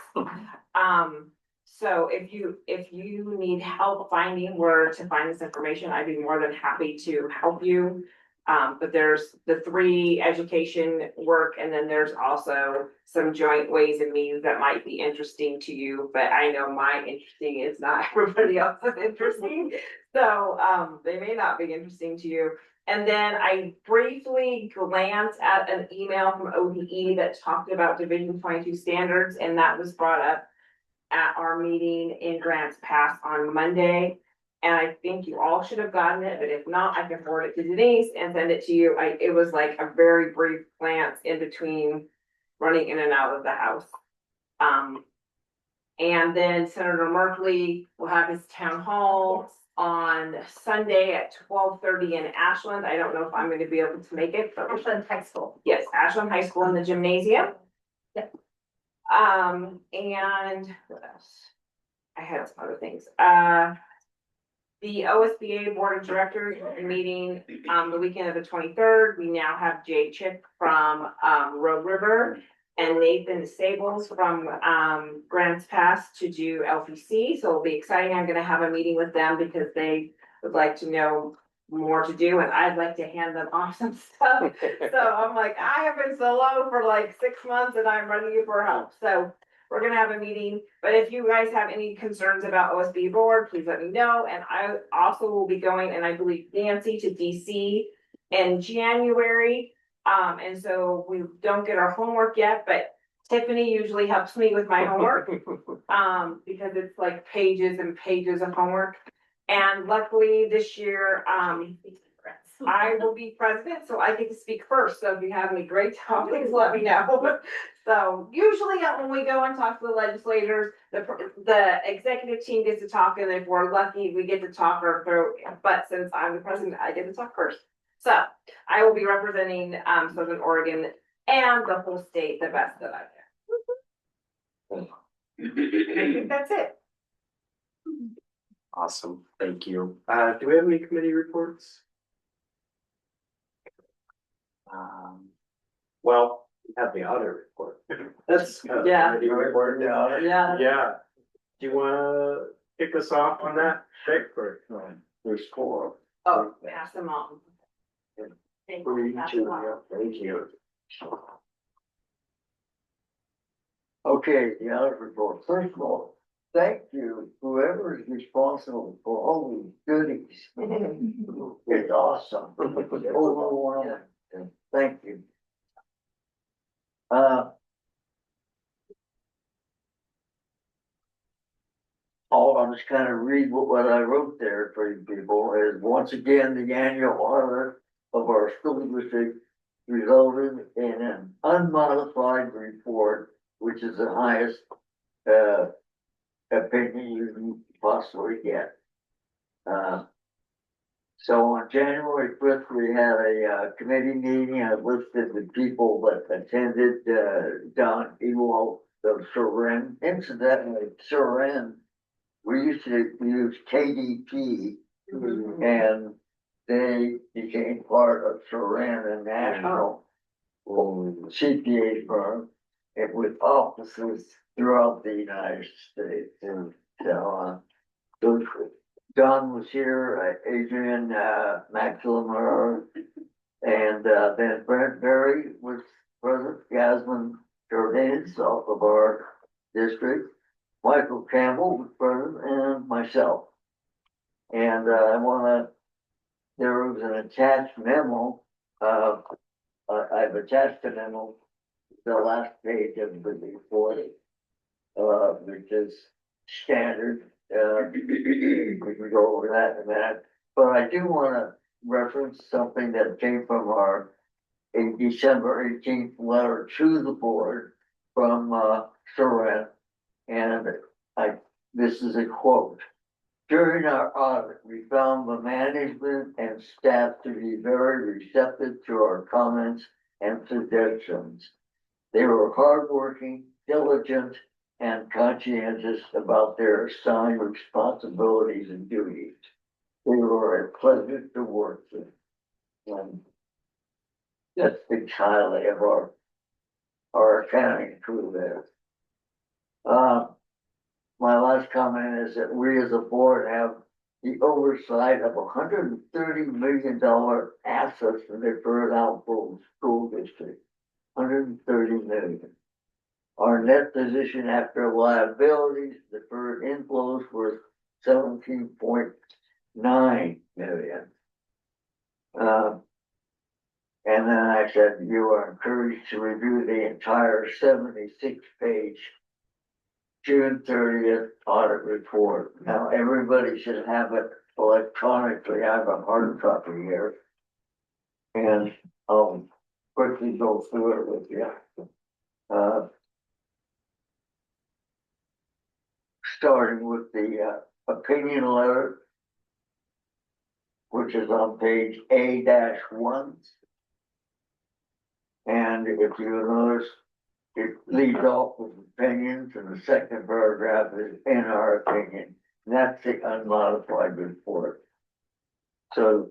So if you need help finding where to find this information, I'd be more than happy to help you. But there's the 3 education work, and then there's also some joint ways and means that might be interesting to you, but I know my interesting is not everybody else's interesting. So, they may not be interesting to you. And then I briefly glanced at an email from ODE that talked about Division 22 standards, and that was brought up at our meeting in Grants Pass on Monday. And I think you all should have gotten it, but if not, I can forward it to Denise and send it to you. It was like a very brief glance in between running in and out of the House. And then Senator Merkley will have his town hall on Sunday at 12:30 in Ashland. I don't know if I'm going to be able to make it, but Ashland High School. yes, Ashland High School in the gymnasium. Yep. And what else? I had some other things. The OSBA Board of Directors meeting, the weekend of the 23rd. We now have Jay Chick from, Rogue River and Nathan Sables from, Grants Pass to do LPC. So it'll be exciting. I'm gonna have a meeting with them because they would like to know more to do, and I'd like to hand them off some stuff. So I'm like, I have been solo for like 6 months and I'm running for help. So we're gonna have a meeting, but if you guys have any concerns about OSB board, please let me know. And I also will be going, and I believe Nancy, to DC in January. And so we don't get our homework yet, but Tiffany usually helps me with my homework. Because it's like pages and pages of homework. And luckily this year, I will be president, so I get to speak first. So if you have any great topics, let me know. So usually when we go and talk to the legislators, the executive team gets to talk, and if we're lucky, we get to talk or throw. But since I'm the president, I get to talk first. So I will be representing Southern Oregon and the whole state the best that I can. I think that's it. Awesome, thank you. Do we have any committee reports? Well, we have the audit report. That's. Yeah. Committee report, Yeah. Yeah. Do you wanna kick us off on that, Vic, or? There's four. Oh, pass them on. Thank For you. each Pass of them on. you. Thank you. Okay, the audit report. First of all, thank you, whoever is responsible for all these goodies. It's awesome. Overwhelming. Thank you. I'll just kind of read what I wrote there for you people is once again, the annual audit of our school district resulted in an unmodified report, which is the highest opinion you can possibly get. So on January 5th, we had a committee meeting. I listed the people that attended, Don Ewald of Surin. Incidentally, Surin, we used to use KDP and they became part of Surin, a national CPA firm and with offices throughout the United States. And so, Don was here, Adrian, McLemore, and, then Brent Berry was present, Yasmin Jordan, south of our district. Michael Campbell was present and myself. And, there was an attached memo, I've attached a memo, the last page of the report, which is standard. We can go over that in a minute, but I do wanna reference something that came from our December 18th letter to the board from, Surin. And this is a quote. During our audit, we found the management and staff to be very receptive to our comments and suggestions. They were hardworking, diligent, and conscientious about their assigned responsibilities and duties. They were a pleasure to work with. And that speaks highly of our accounting crew there. My last comment is that we as a board have the oversight of $130 million assets in the Bird Outflow School District. $130 million. Our net position after liabilities, deferred inflows were $17.9 million. And then I said, you are encouraged to review the entire 76-page June 30th audit report. Now, everybody should have it electronically. I have a hard copy here. And I'll quickly go through it with you. Starting with the opinion letter, which is on page A-1. And if you notice, it leads off with opinions, and the second paragraph is in our opinion. And that's the unmodified report. So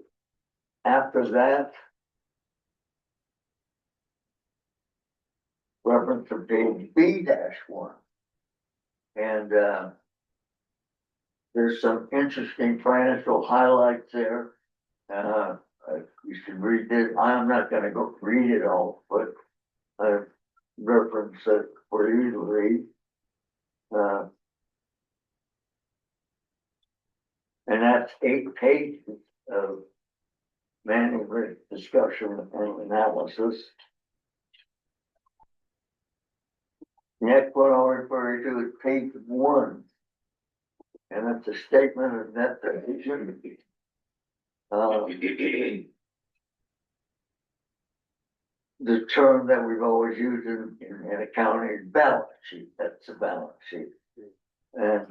after that, reference to page B-1. And there's some interesting financial highlights there. You should read it. I'm not gonna go read it all, but I reference it for you to read. And that's 8 pages of management discussion and analysis. Next one I'll refer you to is page 1. And that's a statement of net position. The term that we've always used in accounting is balance sheet. That's a balance sheet. And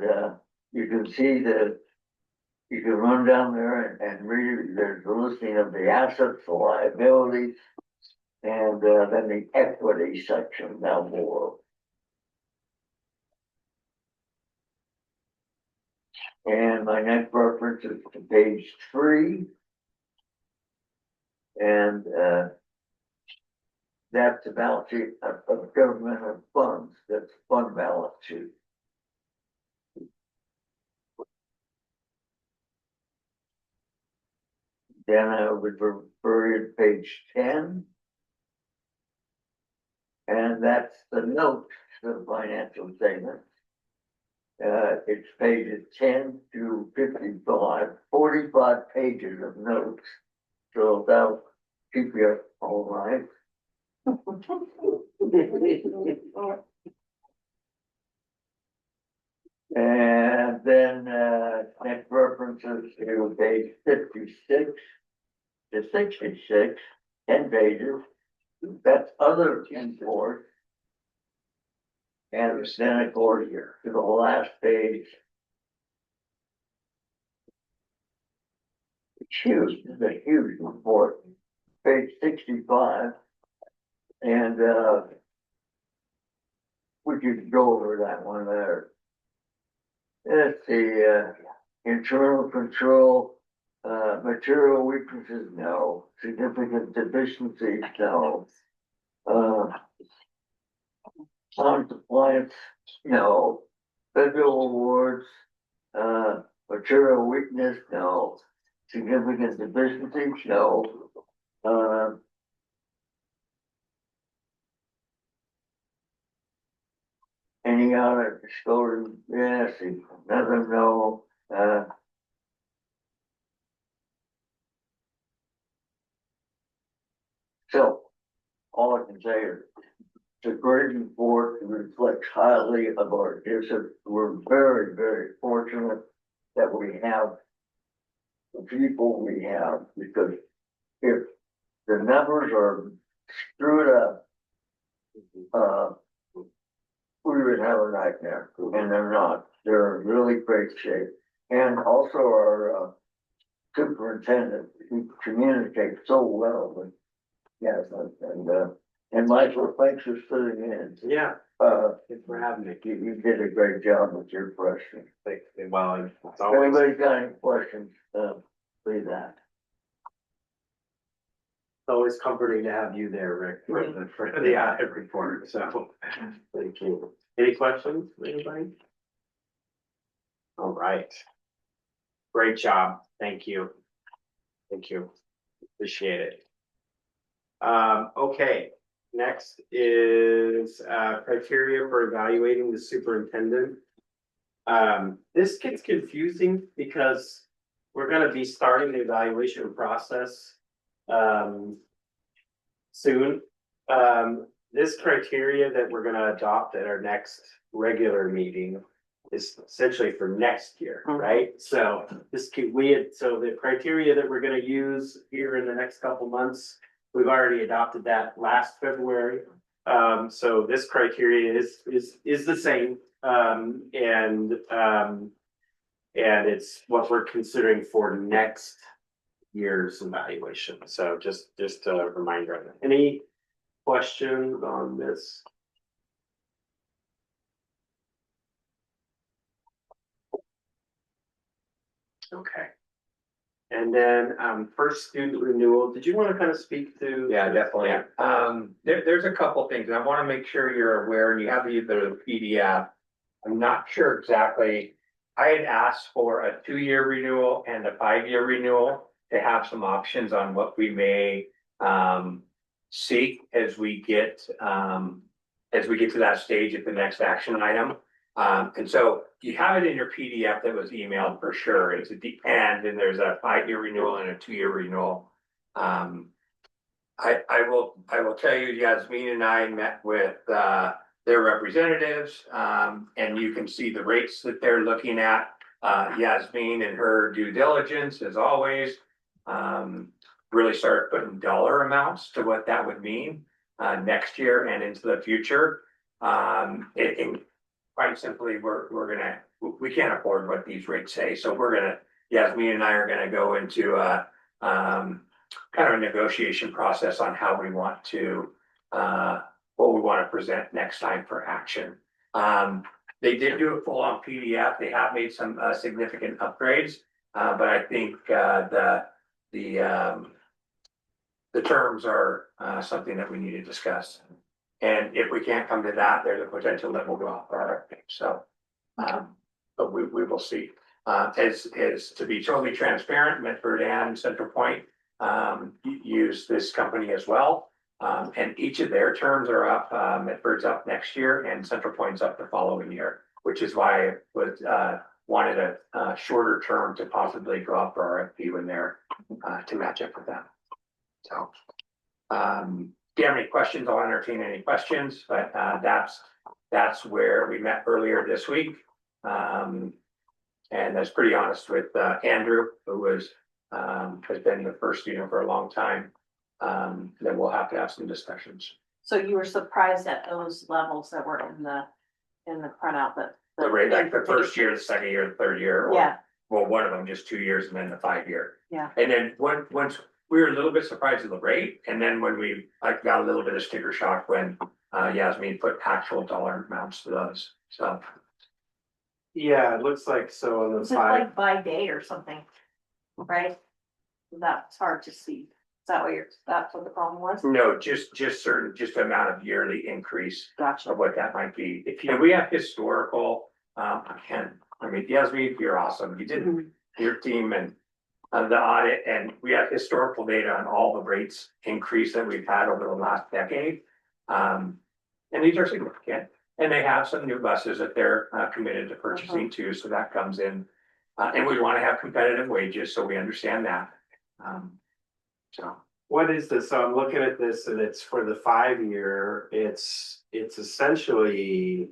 you can see that you can run down there and read, there's a listing of the assets, the liabilities, and then the equity section down below. And my next reference is to page 3. And, that's the balance sheet of governmental funds, that's fund balance sheet. Then I would refer you to page 10. And that's the note to the financial statement. It's pages 10 to 55, 45 pages of notes. So that'll keep you all right. And then, next references to page 56 to 66, 10 pages. That's other import. And then I go here to the last page. It's huge, it's a huge report, page 65. And, we could go over that one there. It's the, internal control, material weaknesses, no. Significant deficiencies, no. Non-compliance, no. Federal awards, material weakness, no. Significant deficiencies, no. Any other disclosure, yes, another no. So, all I can say is, it's a great report, it reflects highly of our district. We're very, very fortunate that we have the people we have, because if the numbers are screwed up, we would have a nightmare, and they're not. They're in really great shape. And also our superintendent, who communicates so well with, yes, and Michael, thanks for sitting in. Yeah, thanks for having me. You did a great job with your questions. Thanks, well, it's If always, anybody's got any questions, please ask. it's always comforting to have you there, Rick, for the audit report, so, thank you. Any questions, anybody? All right. Great job, thank you. Thank you, appreciate it. Okay, next is, criteria for evaluating the superintendent. This gets confusing because we're gonna be starting the evaluation process, soon. This criteria that we're gonna adopt at our next regular meeting is essentially for next year, right? So so the criteria that we're gonna use here in the next couple months, we've already adopted that last February. So this criteria is the same, and it's what we're considering for next year's evaluation. So just a reminder. Any questions on this? Okay. And then, first student renewal, did you want to kind of speak to? Yeah, definitely. Yeah. There's a couple things. I want to make sure you're aware, and you have either the PDF. I'm not sure exactly. I had asked for a 2-year renewal and a 5-year renewal to have some options on what we may seek as we get to that stage at the next action item. And so you have it in your PDF that was emailed for sure. It's at the end, and there's a 5-year renewal and a 2-year renewal. I will tell you, Yasmin and I met with their representatives, and you can see the rates that they're looking at. Yasmin and her due diligence, as always, really start putting dollar amounts to what that would mean next year and into the future. Quite simply, we can't afford what these rates say, so Yasmin and I are gonna go into a kind of a negotiation process on how we want to what we want to present next time for action. They did do a full on PDF. They have made some significant upgrades. But I think the terms are something that we need to discuss. And if we can't come to that, there's a potential that we'll go off our RFP. So, but we will see. As to be totally transparent, Medford and Central Point use this company as well. And each of their terms are up. Medford's up next year and Central Point's up the following year, which is why I was wanted a shorter term to possibly go out for RFP when they're to match up with them. So, do you have any questions? I'll entertain any questions, but that's where we met earlier this week. And that's pretty honest with Andrew, who was has been the first student for a long time. Then we'll have to have some discussions. So you were surprised at those levels that were in the printout that. The rate, like the first year, the second year, the third year, or Yeah, well, one of them just 2 years and then the 5 year. yeah. And then once we were a little bit surprised at the rate, and then when we got a little bit of sticker shock when Yasmin put actual dollar amounts to those. So Yeah, it looks like so on the Is it side. like by day or something? Right? That's hard to see. Is that that's what the problem was? no, just certain, just amount of yearly increase Gotcha. of what that might be. And we have historical, Yasmin, you're awesome. You did your team and the audit, and we have historical data on all the rates increase that we've had over the last decade. And these are significant, and they have some new buses that they're committed to purchasing too, so that comes in. And we want to have competitive wages, so we understand that. So What is this? So I'm looking at this and it's for the 5 year, it's essentially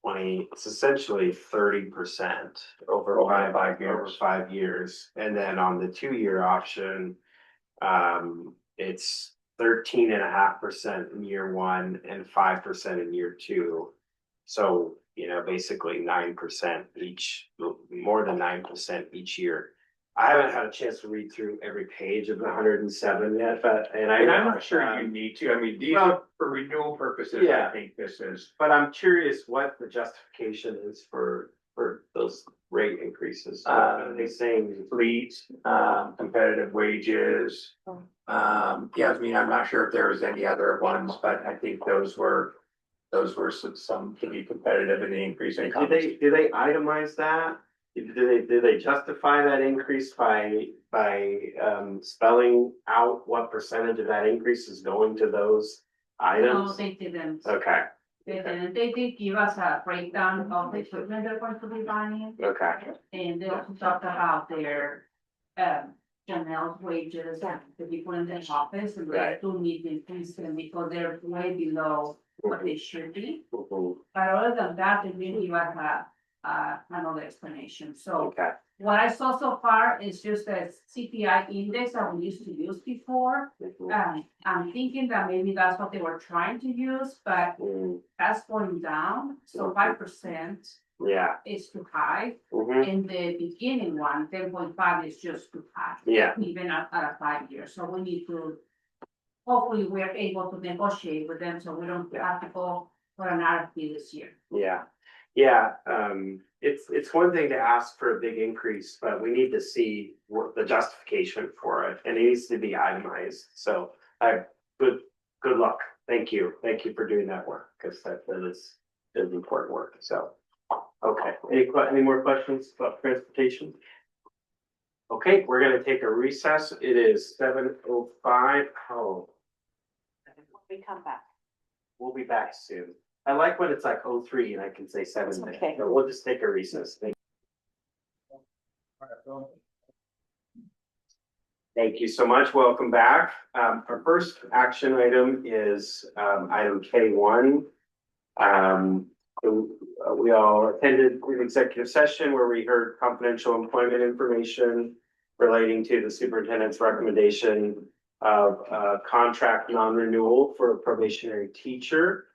30% over Over 5 years. over 5 years. And then on the 2 year option, it's 13.5% in year 1 and 5% in year 2. So, basically 9% each, more than 9% each year. I haven't had a chance to read through every page of the 107 yet, and I'm not sure you need to. I mean, these are for renewal purposes. Yeah. I think this is. But I'm curious what the justification is for those rate increases. Are they saying Fleet, competitive wages. Yasmin, I'm not sure if there was any other ones, but I think those were some to be competitive in the increase in. do they itemize that? Do they justify that increase by spelling out what percentage of that increase is going to those No, items? they didn't. Okay, They didn't. They did give us a breakdown of the equipment they're going to be buying. okay, And they also talked about their, Janelle's wages and the people in the office, and they Right. do need to increase them because they're way below what they should be. Mhm. But other than that, they didn't give us another explanation. So Okay, what I saw so far is just a CPI index that we used to use before. I'm thinking that maybe that's what they were trying to use, but Mm, that's going down, so 5% yeah, is too high. mhm, In the beginning one, 10.5 is just too high, yeah, even at a 5 year, so we need to. Hopefully, we're able to negotiate with them, so we don't have to go for an RFP this year. yeah. Yeah, it's one thing to ask for a big increase, but we need to see what the justification for it, and it needs to be itemized. So good luck. Thank you for doing that work, because that is important work, so. Okay, any more questions about transportation? Okay, we're gonna take a recess. It is 7:05. Oh, We come back. we'll be back soon. I like when it's like 03 and I can say 7 It's minutes, okay. but we'll just take a recess. Thank you so much. Welcome back. Our first action item is item K1. We all attended an executive session where we heard confidential employment information relating to the superintendent's recommendation of contract non-renewal for a probationary teacher.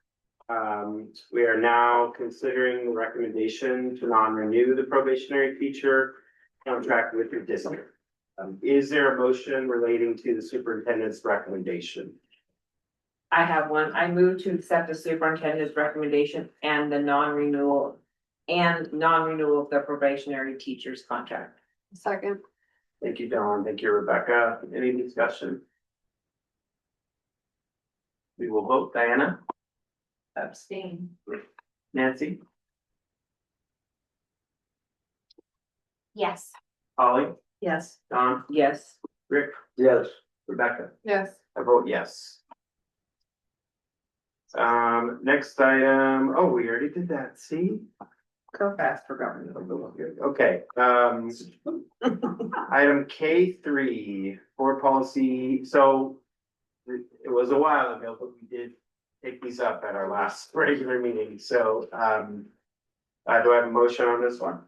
We are now considering the recommendation to non-renew the probationary teacher contract with your district. Is there a motion relating to the superintendent's recommendation? I have one. I move to accept the superintendent's recommendation and the non-renewal of the probationary teacher's contract. Second. Thank you, Dawn. Thank you, Rebecca. Any discussion? We will vote. Diana, Abstain. Nancy, Yes. Holly, Yes. Don, Yes. Rick, Yes. Rebecca. Yes. I vote yes. Next item, oh, we already did that, see? Go fast for government. Okay, item K3, board policy, so it was a while ago, but we did take these up at our last regular meeting, so, do I have a motion on this one?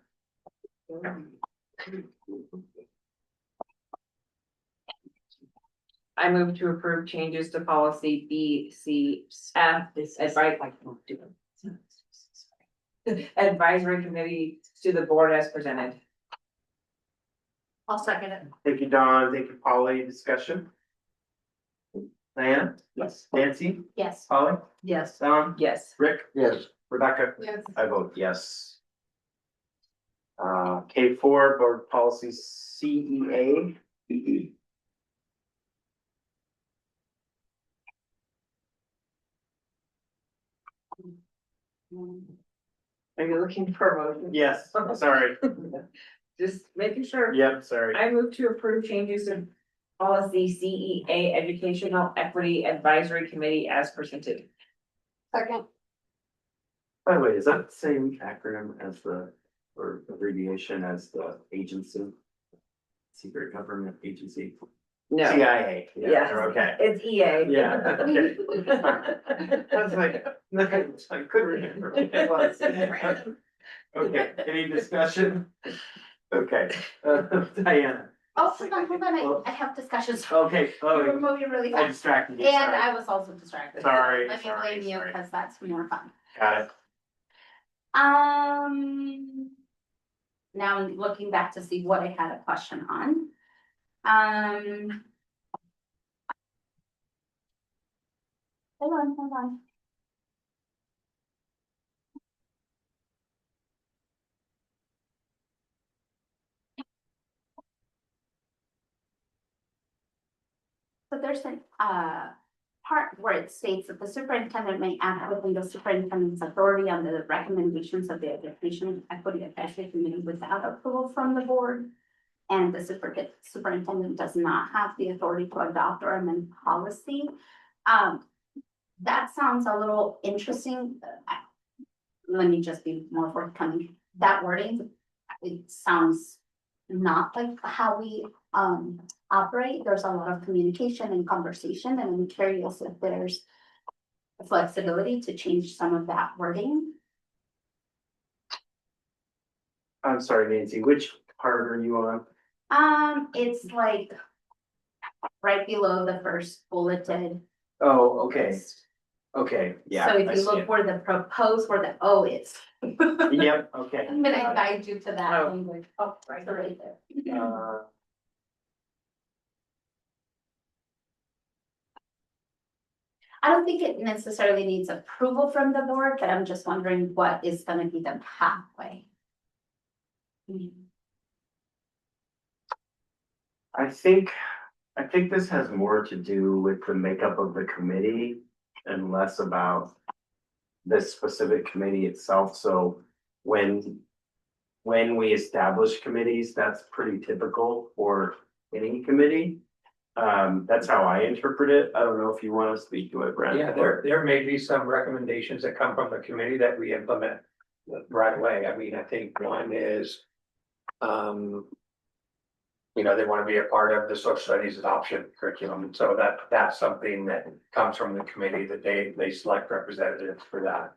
I move to approve changes to policy BCF, advisory committee to the board as presented. I'll second it. Thank you, Don, thank you, Polly, discussion? Diana? Yes. Nancy? Yes. Polly? Yes. Don? Yes. Rick? Yes. Rebecca? Yes. I vote yes. K4, board policy CEA. Are you looking for a motion? Yes, sorry. Just making sure. Yep, sorry. I move to approve changes to policy CEA Educational Equity Advisory Committee as presented. Second. By the way, is that the same acronym as the, or abbreviation as the agency? Secret Government Agency? No. CIA, yeah, Yes. they're okay. It's EA. Yeah, okay. I was like, I couldn't remember what it was. Okay, any discussion? Okay, Diana, Oh, hold on, I have discussions. okay, You were oh, moving really I fast. distracted you, And sorry. I was also distracted. Sorry, Let me sorry, blame you, sorry. because that's more fun. Got it. Now I'm looking back to see what I had a question on. Hold on. So there's an, part where it states that the superintendent may act within the superintendent's authority on the recommendations of the Education Equity Advisory Committee without approval from the board. And the superintendent does not have the authority to adopt or amend policy. That sounds a little interesting. Let me just be more forthcoming. That wording, it sounds not like how we operate. There's a lot of communication and conversation, and I'm curious if there's flexibility to change some of that wording. I'm sorry, Nancy, which part are you on? It's like right below the first bulleted. Oh, okay, okay, yeah. So I if you see look it. where the proposed, where the O is. Yep, okay. I'm gonna guide you to that Oh. language. Oh, right there. I don't think it necessarily needs approval from the board, but I'm just wondering what is gonna be the pathway. I think this has more to do with the makeup of the committee and less about this specific committee itself, so when we establish committees, that's pretty typical for any committee. That's how I interpret it. I don't know if you want to speak to it, Brent. Yeah, there may be some recommendations that come from the committee that we implement right away. I mean, I think one is, they want to be a part of the social studies adoption curriculum. And so that's something that comes from the committee that they select representatives for that.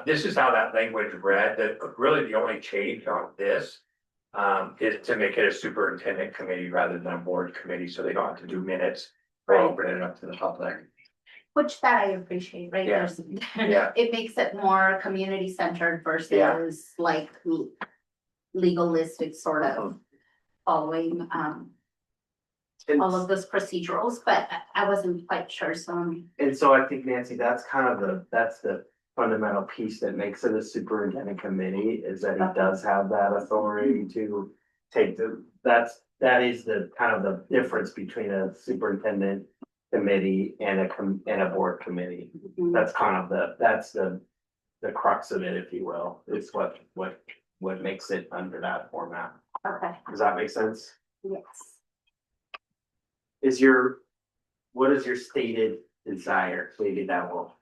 This is how that language read, that really the only change on this is to make it a superintendent committee rather than a board committee, so they don't have to do minutes or open it up to the public. Which that I appreciate, right? Yeah. Yeah. It makes it more community centered versus Yeah. like legalistic sort of following, all of those procedurals, but I wasn't quite sure, so And so I think Nancy, that's kind of that's the fundamental piece that makes it a superintendent committee, is that he does have that authority to take that is the kind of the difference between a superintendent committee and a board committee. That's kind of that's the crux of it, if you will. It's what makes it under that format. okay, Does that make sense? yes. What is your stated desire? Maybe that will.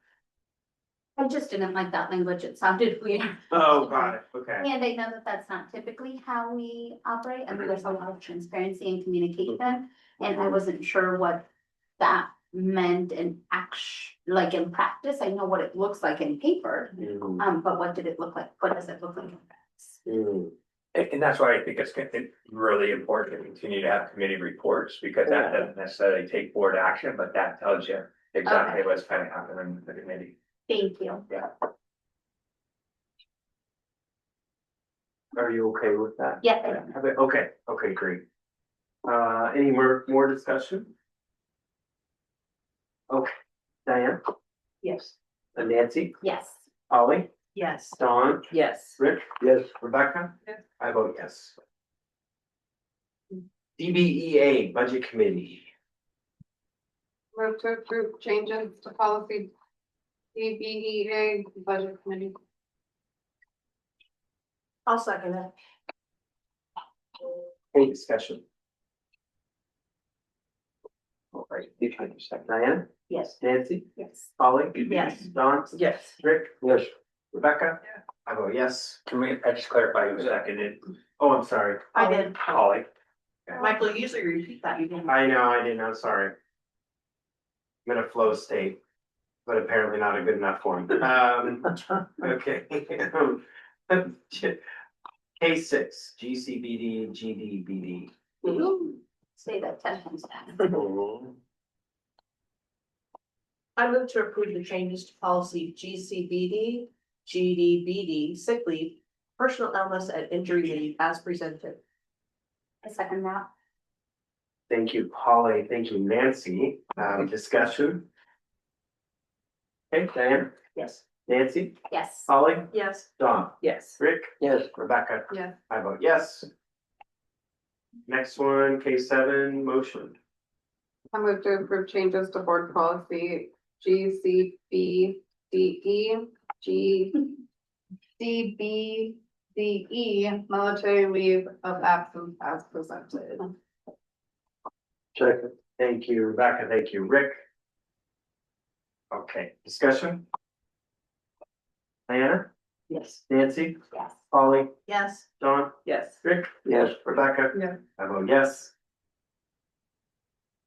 I just didn't like that language, it sounded weird. Oh, got it, okay. And I know that that's not typically how we operate, I mean, there's a lot of transparency and communication, and I wasn't sure what that meant in like in practice, I know what it looks like in paper, but what did it look like, what does it look like in practice? And that's why I think it's really important to continue to have committee reports, because that doesn't necessarily take board action, but that tells you exactly what's kind of happening with the committee. Thank you. Yeah. Are you okay with that? Yeah. Okay, great. Any more discussion? Okay, Diane, Yes. Nancy, Yes. Ollie, Yes. Dawn, Yes. Rick? Yes. Rebecca? Yes. I vote yes. DBEA Budget Committee. Move to approve changes to policy DBEA budget committee. I'll second it. Any discussion? All right, you can just second. Diana, Yes. Nancy, Yes. Ollie? Yes. Dawn? Yes. Rick? Yes. Rebecca? I vote yes. Can I just clarify who seconded? Oh, I'm sorry. I did. Holly. Michael, usually repeat that. I know, I didn't know, sorry. I'm in a flow state, but apparently not a good enough one. Okay. K6, GCBD, GDBD. Say that 10 times fast. I move to approve the changes to policy GCBD, GDBD, sick leave, personal illness and injury leave as presented. I second that. Thank you, Polly. Thank you, Nancy. Discussion? Okay, Diane, Yes. Nancy, Yes. Polly, Yes. Dawn, Yes. Rick? Yes. Rebecca? Yes. I vote yes. Next one, K7, motion. I move to approve changes to board policy GCBDE, GDBDE, military leave of absence as presented. Second. Thank you, Rebecca. Thank you, Rick. Okay, discussion? Diana, Yes. Nancy, Yes. Polly, Yes. Dawn, Yes. Rick? Yes. Rebecca? Yeah. I vote yes.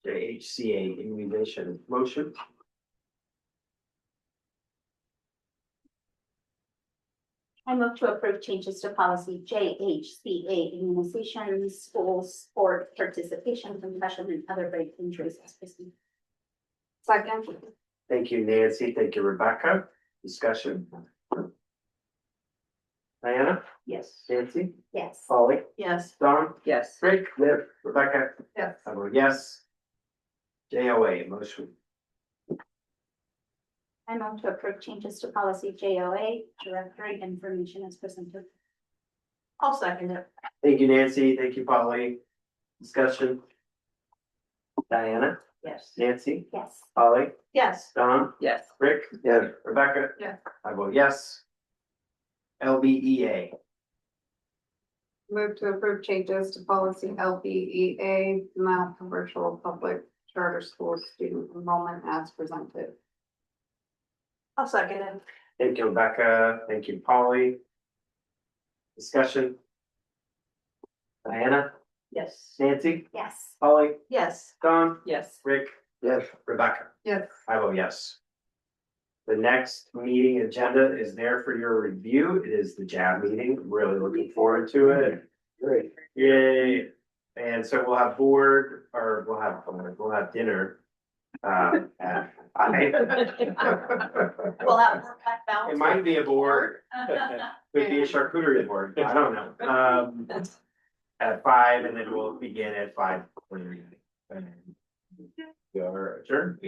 JHCA immunization motion. I move to approve changes to policy JHCA immunization, school sport participation, concussion and other brain injuries as presented. Second. Thank you, Nancy. Thank you, Rebecca. Discussion? Diana, Yes. Nancy, Yes. Polly, Yes. Dawn, Yes. Rick, Liv, Rebecca. Yes. I vote yes. JOA motion. I move to approve changes to policy JOA, directory information as presented. I'll second it. Thank you, Nancy. Thank you, Polly. Discussion? Diana, Yes. Nancy, Yes. Polly, Yes. Dawn, Yes. Rick. Yes. Rebecca. Yes. I vote yes. LBEA. Move to approve changes to policy LBEA, Mount Virtual Public Charter School Student Enrollment as presented. I'll second it. Thank you, Rebecca. Thank you, Polly. Discussion? Diana, Yes. Nancy, Yes. Polly, Yes. Dawn, Yes. Rick. Yes. Rebecca. Yes. I vote yes. The next meeting agenda is there for your review. It is the JAB meeting. Really looking forward to it. Great. Yay. And so we'll have we'll have dinner. At five. Well, that work life balance. It might be a board. Could be a charcuterie board. I don't know. At 5, and then we'll begin at 5. And we are adjourned.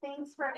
Thanks for.